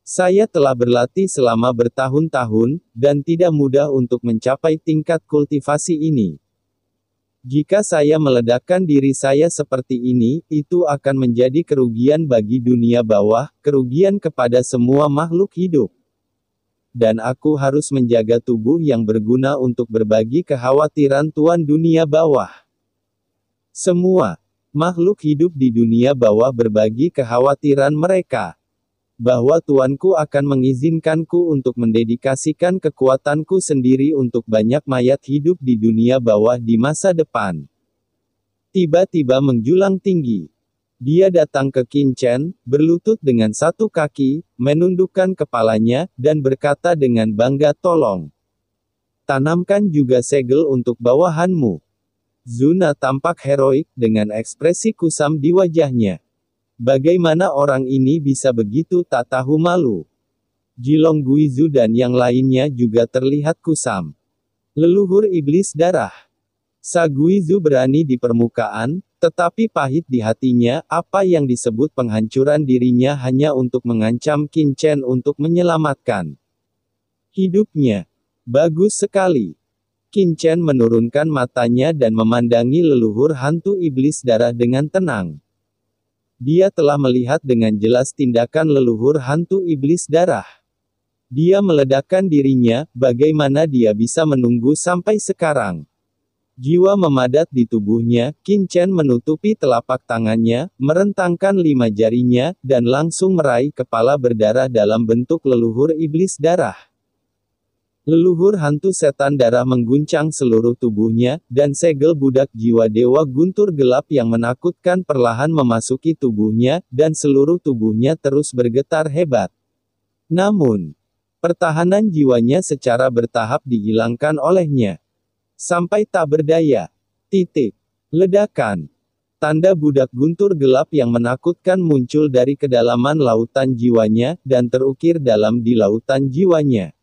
Saya telah berlatih selama bertahun-tahun, dan tidak mudah untuk mencapai tingkat kultivasi ini. Jika saya meledakkan diri saya seperti ini, itu akan menjadi kerugian bagi dunia bawah, kerugian kepada semua makhluk hidup. Dan aku harus menjaga tubuh yang berguna untuk berbagi kekhawatiran Tuan dunia bawah. Semua makhluk hidup di dunia bawah berbagi kekhawatiran mereka. Bahwa Tuanku akan mengizinkanku untuk mendedikasikan kekuatanku sendiri untuk banyak mayat hidup di dunia bawah di masa depan. Tiba-tiba menjulang tinggi. Dia datang ke Qin Chen, berlutut dengan satu kaki, menundukkan kepalanya, dan berkata dengan bangga, tolong. Tanamkan juga segel untuk bawahanmu. Zuna tampak heroik, dengan ekspresi kusam di wajahnya. Bagaimana orang ini bisa begitu tak tahu malu? Jilong Guizu dan yang lainnya juga terlihat kusam. Leluhur iblis darah. Sa Guizu berani di permukaan, tetapi pahit di hatinya, apa yang disebut penghancuran dirinya hanya untuk mengancam Qin Chen untuk menyelamatkan hidupnya. Bagus sekali. Qin Chen menurunkan matanya dan memandangi leluhur hantu iblis darah dengan tenang. Dia telah melihat dengan jelas tindakan leluhur hantu iblis darah. Dia meledakkan dirinya, bagaimana dia bisa menunggu sampai sekarang? Jiwa memadat di tubuhnya, Qin Chen menutupi telapak tangannya, merentangkan 5 jarinya, dan langsung meraih kepala berdarah dalam bentuk leluhur iblis darah. Leluhur hantu setan darah mengguncang seluruh tubuhnya, dan segel budak jiwa dewa guntur gelap yang menakutkan perlahan memasuki tubuhnya, dan seluruh tubuhnya terus bergetar hebat. Namun, pertahanan jiwanya secara bertahap dihilangkan olehnya. Sampai tak berdaya. Ledakan. Tanda budak guntur gelap yang menakutkan muncul dari kedalaman lautan jiwanya, dan terukir dalam di lautan jiwanya.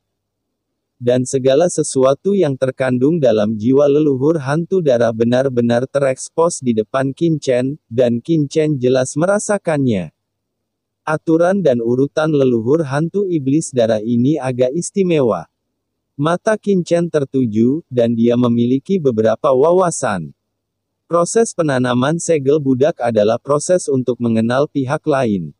Dan segala sesuatu yang terkandung dalam jiwa leluhur hantu darah benar-benar terekspos di depan Qin Chen, dan Qin Chen jelas merasakannya. Aturan dan urutan leluhur hantu iblis darah ini agak istimewa. Mata Qin Chen tertuju, dan dia memiliki beberapa wawasan. Proses penanaman segel budak adalah proses untuk mengenal pihak lain.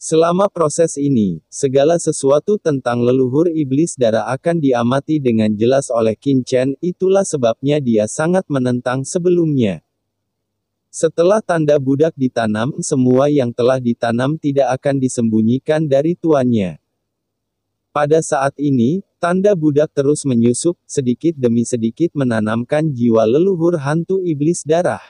Selama proses ini, segala sesuatu tentang leluhur iblis darah akan diamati dengan jelas oleh Qin Chen, itulah sebabnya dia sangat menentang sebelumnya. Setelah tanda budak ditanam, semua yang telah ditanam tidak akan disembunyikan dari tuannya. Pada saat ini, tanda budak terus menyusup, sedikit demi sedikit menanamkan jiwa leluhur hantu iblis darah.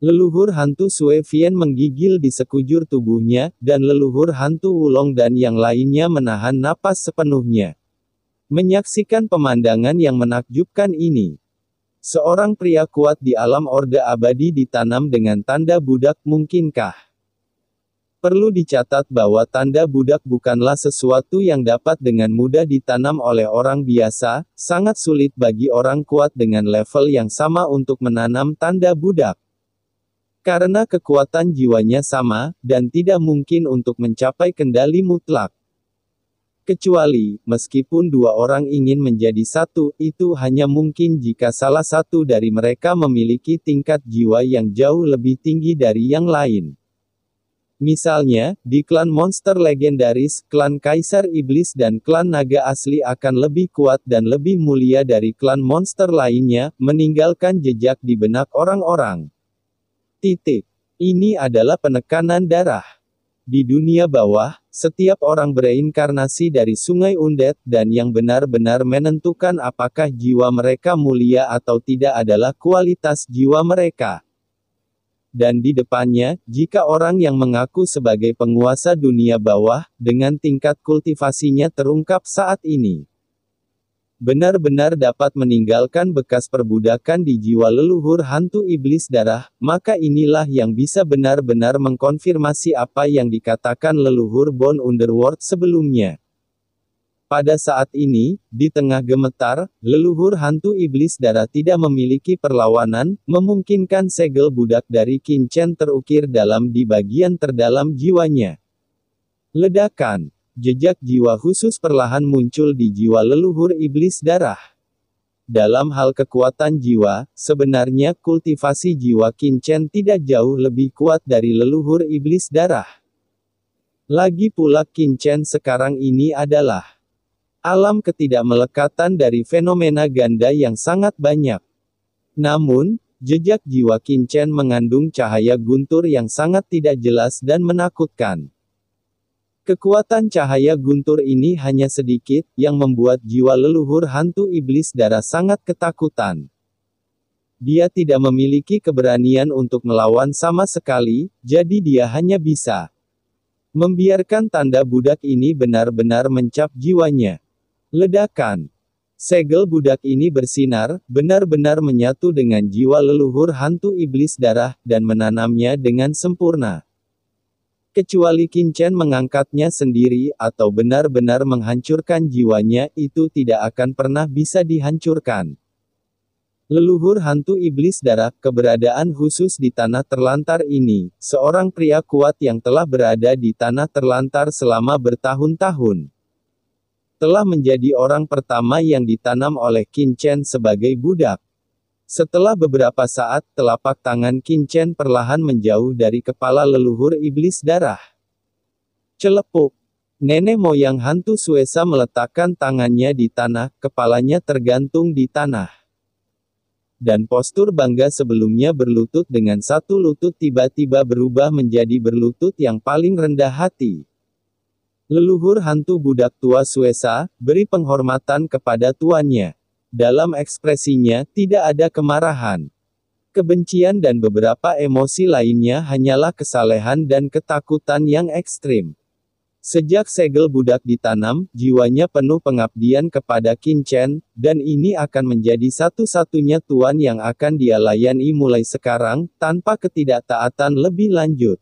Leluhur hantu Sue Vian menggigil di sekujur tubuhnya, dan leluhur hantu Wulong dan yang lainnya menahan napas sepenuhnya. Menyaksikan pemandangan yang menakjubkan ini. Seorang pria kuat di alam Orde Abadi ditanam dengan tanda budak, mungkinkah? Perlu dicatat bahwa tanda budak bukanlah sesuatu yang dapat dengan mudah ditanam oleh orang biasa, sangat sulit bagi orang kuat dengan level yang sama untuk menanam tanda budak. Karena kekuatan jiwanya sama, dan tidak mungkin untuk mencapai kendali mutlak. Kecuali, meskipun dua orang ingin menjadi satu, itu hanya mungkin jika salah satu dari mereka memiliki tingkat jiwa yang jauh lebih tinggi dari yang lain. Misalnya, di klan monster legendaris, klan Kaisar Iblis dan klan Naga asli akan lebih kuat dan lebih mulia dari klan monster lainnya, meninggalkan jejak di benak orang-orang. Ini adalah penekanan darah. Di dunia bawah, setiap orang bereinkarnasi dari Sungai Undead, dan yang benar-benar menentukan apakah jiwa mereka mulia atau tidak adalah kualitas jiwa mereka. Dan di depannya, jika orang yang mengaku sebagai penguasa dunia bawah, dengan tingkat kultivasinya terungkap saat ini, benar-benar dapat meninggalkan bekas perbudakan di jiwa leluhur hantu iblis darah, maka inilah yang bisa benar-benar mengkonfirmasi apa yang dikatakan leluhur Bone Underworld sebelumnya. Pada saat ini, di tengah gemetar, leluhur hantu iblis darah tidak memiliki perlawanan, memungkinkan segel budak dari Qin Chen terukir dalam di bagian terdalam jiwanya. Ledakan. Jejak jiwa khusus perlahan muncul di jiwa leluhur iblis darah. Dalam hal kekuatan jiwa, sebenarnya kultivasi jiwa Qin Chen tidak jauh lebih kuat dari leluhur iblis darah. Lagi pula Qin Chen sekarang ini adalah alam ketidakmelekatan dari fenomena ganda yang sangat banyak. Namun, jejak jiwa Qin Chen mengandung cahaya guntur yang sangat tidak jelas dan menakutkan. Kekuatan cahaya guntur ini hanya sedikit, yang membuat jiwa leluhur hantu iblis darah sangat ketakutan. Dia tidak memiliki keberanian untuk melawan sama sekali, jadi dia hanya bisa membiarkan tanda budak ini benar-benar mencap jiwanya. Ledakan. Segel budak ini bersinar, benar-benar menyatu dengan jiwa leluhur hantu iblis darah, dan menanamnya dengan sempurna. Kecuali Qin Chen mengangkatnya sendiri, atau benar-benar menghancurkan jiwanya, itu tidak akan pernah bisa dihancurkan. Leluhur hantu iblis darah, keberadaan khusus di tanah terlantar ini, seorang pria kuat yang telah berada di tanah terlantar selama bertahun-tahun. Telah menjadi orang pertama yang ditanam oleh Qin Chen sebagai budak. Setelah beberapa saat, telapak tangan Qin Chen perlahan menjauh dari kepala leluhur iblis darah. Celepuk. Nenek moyang hantu Suesa meletakkan tangannya di tanah, kepalanya tergantung di tanah. Dan postur bangga sebelumnya berlutut dengan satu lutut tiba-tiba berubah menjadi berlutut yang paling rendah hati. Leluhur hantu budak tua Suesa, beri penghormatan kepada tuannya. Dalam ekspresinya, tidak ada kemarahan, kebencian dan beberapa emosi lainnya, hanyalah kesalehan dan ketakutan yang ekstrim. Sejak segel budak ditanam, jiwanya penuh pengabdian kepada Qin Chen, dan ini akan menjadi satu-satunya tuan yang akan dia layani mulai sekarang, tanpa ketidaktaatan lebih lanjut.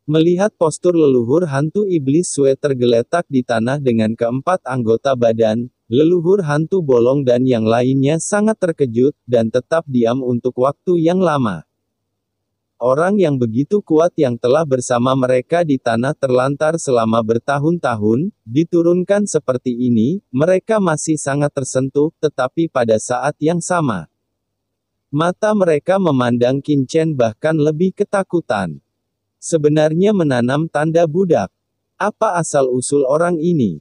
Melihat postur leluhur hantu iblis Sue tergeletak di tanah dengan keempat anggota badan, leluhur hantu bolong dan yang lainnya sangat terkejut, dan tetap diam untuk waktu yang lama. Orang yang begitu kuat yang telah bersama mereka di tanah terlantar selama bertahun-tahun, diturunkan seperti ini, mereka masih sangat tersentuh, tetapi pada saat yang sama, mata mereka memandang Qin Chen bahkan lebih ketakutan. Sebenarnya menanam tanda budak. Apa asal-usul orang ini?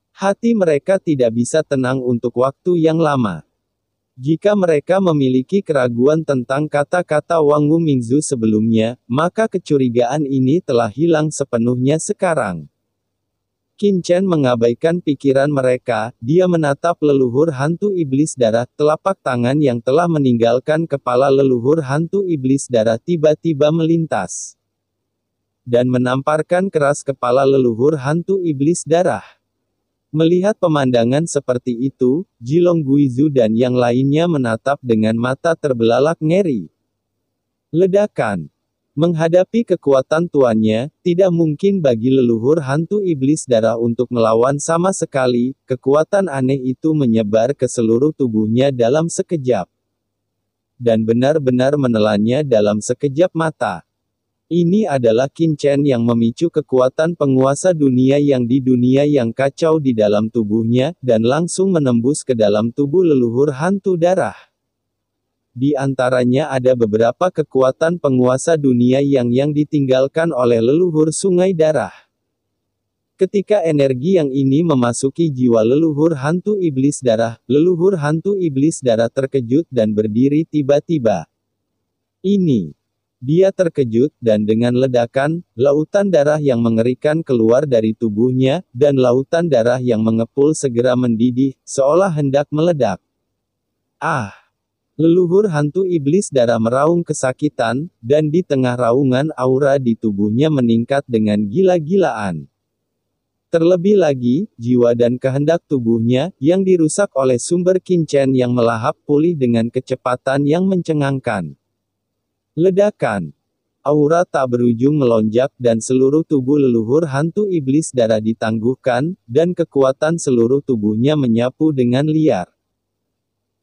Hati mereka tidak bisa tenang untuk waktu yang lama. Jika mereka memiliki keraguan tentang kata-kata Wang Wu Mingzu sebelumnya, maka kecurigaan ini telah hilang sepenuhnya sekarang. Qin Chen mengabaikan pikiran mereka, dia menatap leluhur hantu iblis darah, telapak tangan yang telah meninggalkan kepala leluhur hantu iblis darah tiba-tiba melintas. Dan menamparkan keras kepala leluhur hantu iblis darah. Melihat pemandangan seperti itu, Jilong Guizu dan yang lainnya menatap dengan mata terbelalak ngeri. Ledakan. Menghadapi kekuatan tuannya, tidak mungkin bagi leluhur hantu iblis darah untuk melawan sama sekali, kekuatan aneh itu menyebar ke seluruh tubuhnya dalam sekejap. Dan benar-benar menelannya dalam sekejap mata. Ini adalah Qin Chen yang memicu kekuatan penguasa dunia yang di dunia yang kacau di dalam tubuhnya, dan langsung menembus ke dalam tubuh leluhur hantu darah. Di antaranya ada beberapa kekuatan penguasa dunia yang ditinggalkan oleh leluhur sungai darah. Ketika energi yang ini memasuki jiwa leluhur hantu iblis darah, leluhur hantu iblis darah terkejut dan berdiri tiba-tiba. Ini. Dia terkejut, dan dengan ledakan, lautan darah yang mengerikan keluar dari tubuhnya, dan lautan darah yang mengepul segera mendidih, seolah hendak meledak. Ah! Leluhur hantu iblis darah meraung kesakitan, dan di tengah raungan aura di tubuhnya meningkat dengan gila-gilaan. Terlebih lagi, jiwa dan kehendak tubuhnya, yang dirusak oleh sumber Qin Chen yang melahap pulih dengan kecepatan yang mencengangkan. Ledakan. Aura tak berujung melonjak dan seluruh tubuh leluhur hantu iblis darah ditangguhkan, dan kekuatan seluruh tubuhnya menyapu dengan liar.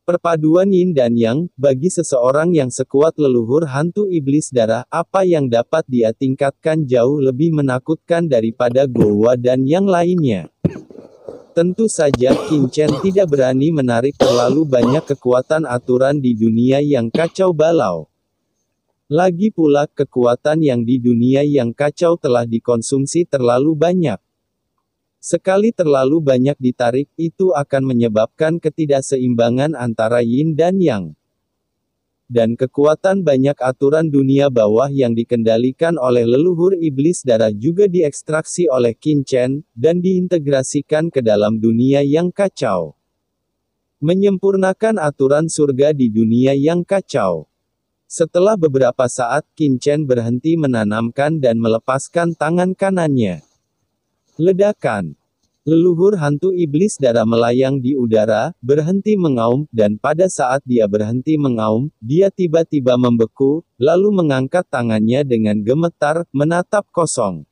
Perpaduan yin dan yang, bagi seseorang yang sekuat leluhur hantu iblis darah, apa yang dapat dia tingkatkan jauh lebih menakutkan daripada Gowa dan yang lainnya. Tentu saja Qin Chen tidak berani menarik terlalu banyak kekuatan aturan di dunia yang kacau balau. Lagi pula, kekuatan yang di dunia yang kacau telah dikonsumsi terlalu banyak. Sekali terlalu banyak ditarik, itu akan menyebabkan ketidakseimbangan antara yin dan yang. Dan kekuatan banyak aturan dunia bawah yang dikendalikan oleh leluhur iblis darah juga diekstraksi oleh Qin Chen, dan diintegrasikan ke dalam dunia yang kacau. Menyempurnakan aturan surga di dunia yang kacau. Setelah beberapa saat, Qin Chen berhenti menanamkan dan melepaskan tangan kanannya. Ledakan. Leluhur hantu iblis darah melayang di udara, berhenti mengaum, dan pada saat dia berhenti mengaum, dia tiba-tiba membeku, lalu mengangkat tangannya dengan gemetar, menatap kosong.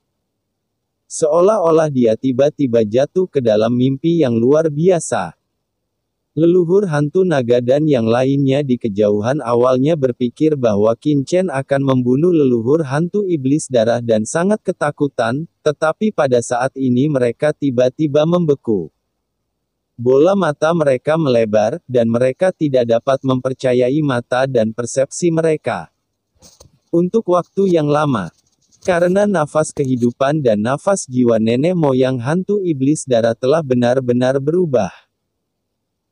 Seolah-olah dia tiba-tiba jatuh ke dalam mimpi yang luar biasa. Leluhur hantu naga dan yang lainnya di kejauhan awalnya berpikir bahwa Qin Chen akan membunuh leluhur hantu iblis darah dan sangat ketakutan, tetapi pada saat ini mereka tiba-tiba membeku. Bola mata mereka melebar, dan mereka tidak dapat mempercayai mata dan persepsi mereka. Untuk waktu yang lama. Karena nafas kehidupan dan nafas jiwa nenek moyang hantu iblis darah telah benar-benar berubah.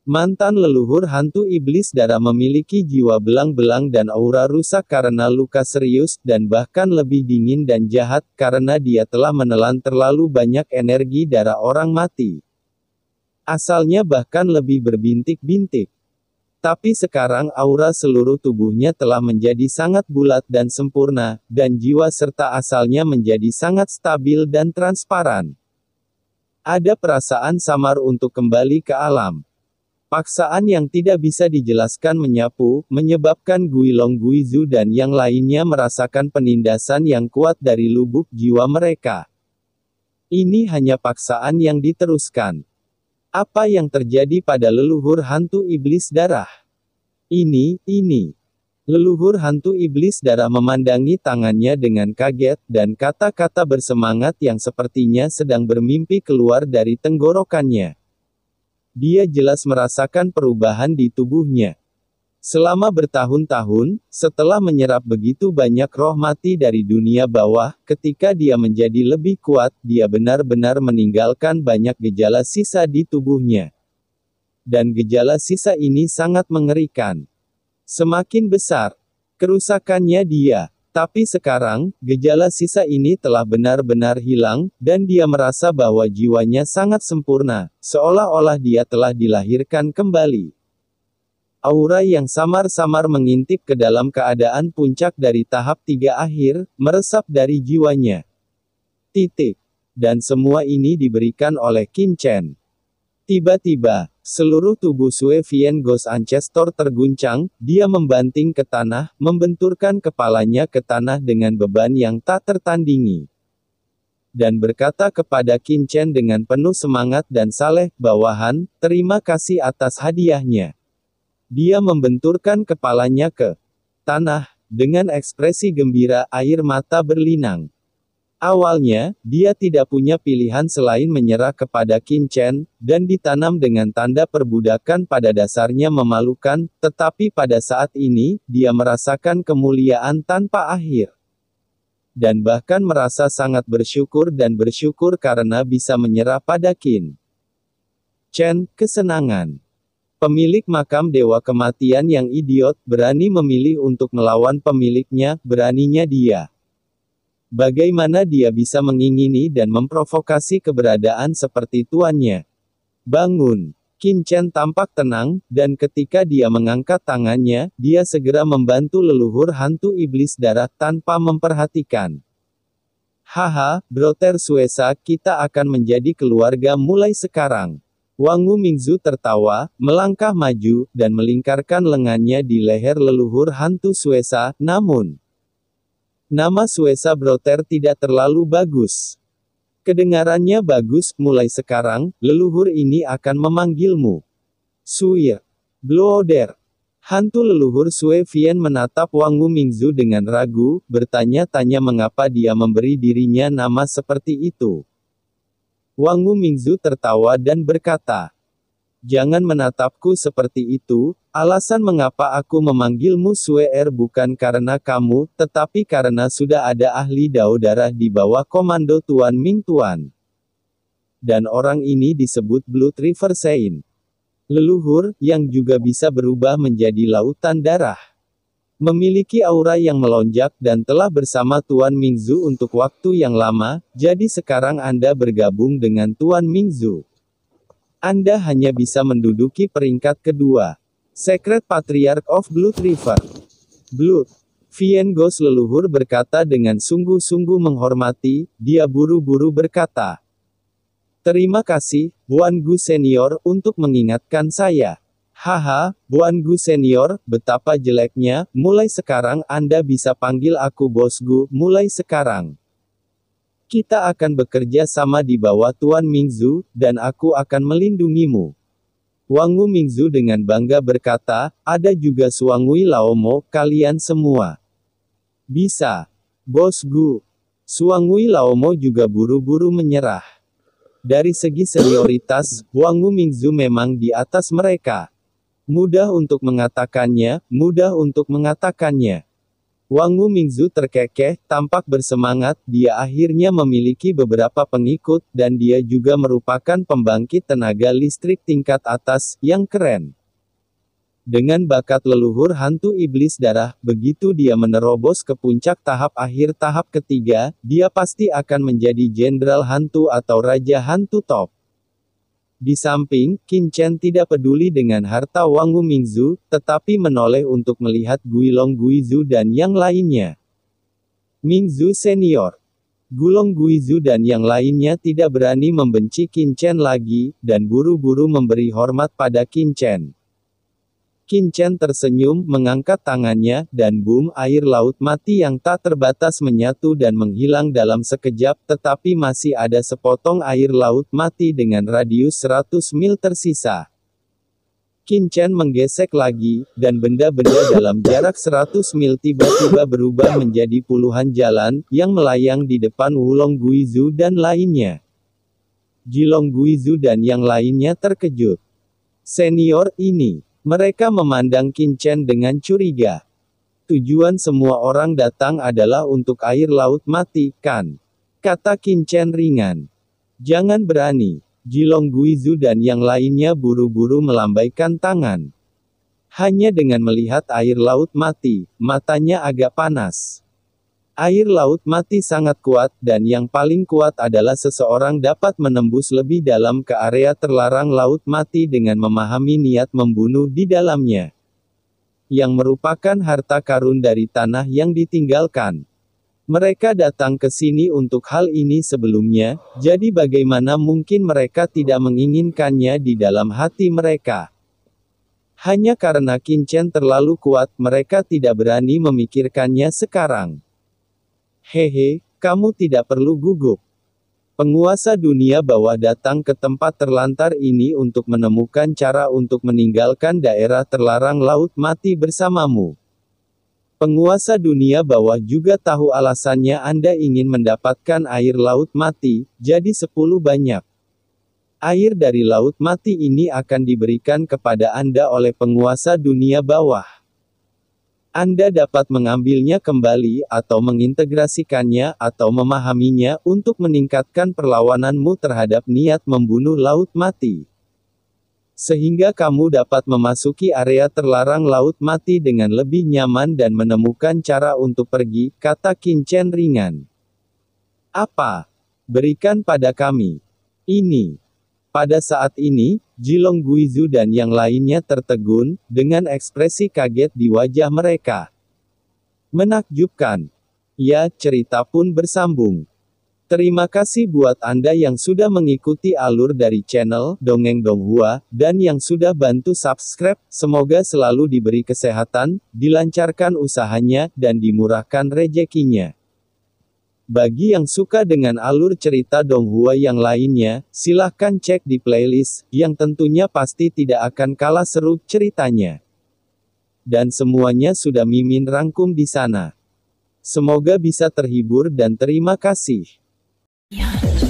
Mantan leluhur hantu iblis darah memiliki jiwa belang-belang dan aura rusak karena luka serius, dan bahkan lebih dingin dan jahat, karena dia telah menelan terlalu banyak energi darah orang mati. Asalnya bahkan lebih berbintik-bintik. Tapi sekarang aura seluruh tubuhnya telah menjadi sangat bulat dan sempurna, dan jiwa serta asalnya menjadi sangat stabil dan transparan. Ada perasaan samar untuk kembali ke alam. Paksaan yang tidak bisa dijelaskan menyapu, menyebabkan Guilong Guizu dan yang lainnya merasakan penindasan yang kuat dari lubuk jiwa mereka. Ini hanya paksaan yang diteruskan. Apa yang terjadi pada leluhur hantu iblis darah? Ini. Leluhur hantu iblis darah memandangi tangannya dengan kaget, dan kata-kata bersemangat yang sepertinya sedang bermimpi keluar dari tenggorokannya. Dia jelas merasakan perubahan di tubuhnya. Selama bertahun-tahun, setelah menyerap begitu banyak roh mati dari dunia bawah, ketika dia menjadi lebih kuat, dia benar-benar meninggalkan banyak gejala sisa di tubuhnya. Dan gejala sisa ini sangat mengerikan. Semakin besar kerusakannya dia. Tapi sekarang, gejala sisa ini telah benar-benar hilang, dan dia merasa bahwa jiwanya sangat sempurna, seolah-olah dia telah dilahirkan kembali. Aura yang samar-samar mengintip ke dalam keadaan puncak dari tahap 3 akhir, meresap dari jiwanya. Dan semua ini diberikan oleh Qin Chen. Tiba-tiba, seluruh tubuh Sue Vian Ghost Ancestor terguncang, dia membanting ke tanah, membenturkan kepalanya ke tanah dengan beban yang tak tertandingi. Dan berkata kepada Qin Chen dengan penuh semangat dan saleh, bawahan, terima kasih atas hadiahnya. Dia membenturkan kepalanya ke tanah, dengan ekspresi gembira, air mata berlinang. Awalnya, dia tidak punya pilihan selain menyerah kepada Qin Chen, dan ditanam dengan tanda perbudakan pada dasarnya memalukan, tetapi pada saat ini, dia merasakan kemuliaan tanpa akhir. Dan bahkan merasa sangat bersyukur karena bisa menyerah pada Qin Chen, kesenangan. Pemilik makam Dewa Kematian yang idiot, berani memilih untuk melawan pemiliknya, beraninya dia. Bagaimana dia bisa mengingini dan memprovokasi keberadaan seperti tuannya? Bangun! Qin Chen tampak tenang, dan ketika dia mengangkat tangannya, dia segera membantu leluhur hantu iblis darah tanpa memperhatikan. Haha, Brother Suesa, kita akan menjadi keluarga mulai sekarang. Wangu Mingzu tertawa, melangkah maju, dan melingkarkan lengannya di leher leluhur hantu Suesa, namun nama Suesa Brother tidak terlalu bagus. Kedengarannya bagus, mulai sekarang, leluhur ini akan memanggilmu Suir Blooder. Hantu leluhur Sue Vian menatap Wangu Mingzu dengan ragu, bertanya-tanya mengapa dia memberi dirinya nama seperti itu. Wangu Mingzu tertawa dan berkata, jangan menatapku seperti itu, alasan mengapa aku memanggilmu Sue bukan karena kamu, tetapi karena sudah ada ahli Dao darah di bawah komando Tuan Ming Tuan. Dan orang ini disebut Blood River Saint. Leluhur, yang juga bisa berubah menjadi lautan darah. Memiliki aura yang melonjak dan telah bersama Tuan Mingzu untuk waktu yang lama, jadi sekarang Anda bergabung dengan Tuan Mingzu. Anda hanya bisa menduduki peringkat kedua. Secret Patriarch of Blood River. Blood Vian Ghost leluhur berkata dengan sungguh-sungguh menghormati, dia buru-buru berkata. Terima kasih, Buan Gu Senior, untuk mengingatkan saya. Haha, Buan Gu Senior, betapa jeleknya, mulai sekarang Anda bisa panggil aku Bos Gu, mulai sekarang. Kita akan bekerja sama di bawah Tuan Mingzu, dan aku akan melindungimu. Wangu Mingzu dengan bangga berkata, ada juga Suangui Laomo, kalian semua. Bisa. Bos Gu. Suangui Laomo juga buru-buru menyerah. Dari segi senioritas, Wangu Mingzu memang di atas mereka. Mudah untuk mengatakannya, Wangu Mingzu terkekeh, tampak bersemangat, dia akhirnya memiliki beberapa pengikut, dan dia juga merupakan pembangkit tenaga listrik tingkat atas, yang keren. Dengan bakat leluhur hantu iblis darah, begitu dia menerobos ke puncak tahap akhir tahap ketiga, dia pasti akan menjadi jenderal hantu atau raja hantu top. Di samping, Qin Chen tidak peduli dengan harta Wangu Mingzu, tetapi menoleh untuk melihat Guilong Guizu dan yang lainnya. Mingzu Senior. Gulong Guizu dan yang lainnya tidak berani membenci Qin Chen lagi, dan buru-buru memberi hormat pada Qin Chen. Qin Chen tersenyum, mengangkat tangannya, dan boom, air laut mati yang tak terbatas menyatu dan menghilang dalam sekejap, tetapi masih ada sepotong air laut mati dengan radius 100 mil tersisa. Qin Chen menggesek lagi, dan benda-benda dalam jarak 100 mil tiba-tiba berubah menjadi puluhan jalan, yang melayang di depan Wulong Guizu dan lainnya. Jilong Guizu dan yang lainnya terkejut. Senior ini. Mereka memandang Qin Chen dengan curiga. Tujuan semua orang datang adalah untuk air laut mati, kan? Kata Qin Chen ringan. Jangan berani. Jilong Guizu dan yang lainnya buru-buru melambaikan tangan. Hanya dengan melihat air laut mati, matanya agak panas. Air laut mati sangat kuat, dan yang paling kuat adalah seseorang dapat menembus lebih dalam ke area terlarang laut mati dengan memahami niat membunuh di dalamnya. Yang merupakan harta karun dari tanah yang ditinggalkan. Mereka datang ke sini untuk hal ini sebelumnya, jadi bagaimana mungkin mereka tidak menginginkannya di dalam hati mereka? Hanya karena Qin Chen terlalu kuat, mereka tidak berani memikirkannya sekarang. Hehe, kamu tidak perlu gugup. Penguasa dunia bawah datang ke tempat terlantar ini untuk menemukan cara untuk meninggalkan daerah terlarang laut mati bersamamu. Penguasa dunia bawah juga tahu alasannya Anda ingin mendapatkan air laut mati, jadi 10 banyak. Air dari laut mati ini akan diberikan kepada Anda oleh penguasa dunia bawah. Anda dapat mengambilnya kembali, atau mengintegrasikannya, atau memahaminya, untuk meningkatkan perlawananmu terhadap niat membunuh laut mati. Sehingga kamu dapat memasuki area terlarang laut mati dengan lebih nyaman dan menemukan cara untuk pergi, kata Qin Chen ringan. Apa? Berikan pada kami. Ini. Pada saat ini, Jilong Guizu dan yang lainnya tertegun, dengan ekspresi kaget di wajah mereka. Menakjubkan. Ya, cerita pun bersambung. Terima kasih buat Anda yang sudah mengikuti alur dari channel Dongeng Donghua, dan yang sudah bantu subscribe. Semoga selalu diberi kesehatan, dilancarkan usahanya, dan dimurahkan rezekinya. Bagi yang suka dengan alur cerita Donghua yang lainnya, silahkan cek di playlist, yang tentunya pasti tidak akan kalah seru ceritanya. Dan semuanya sudah Mimin rangkum di sana. Semoga bisa terhibur dan terima kasih. Yeah.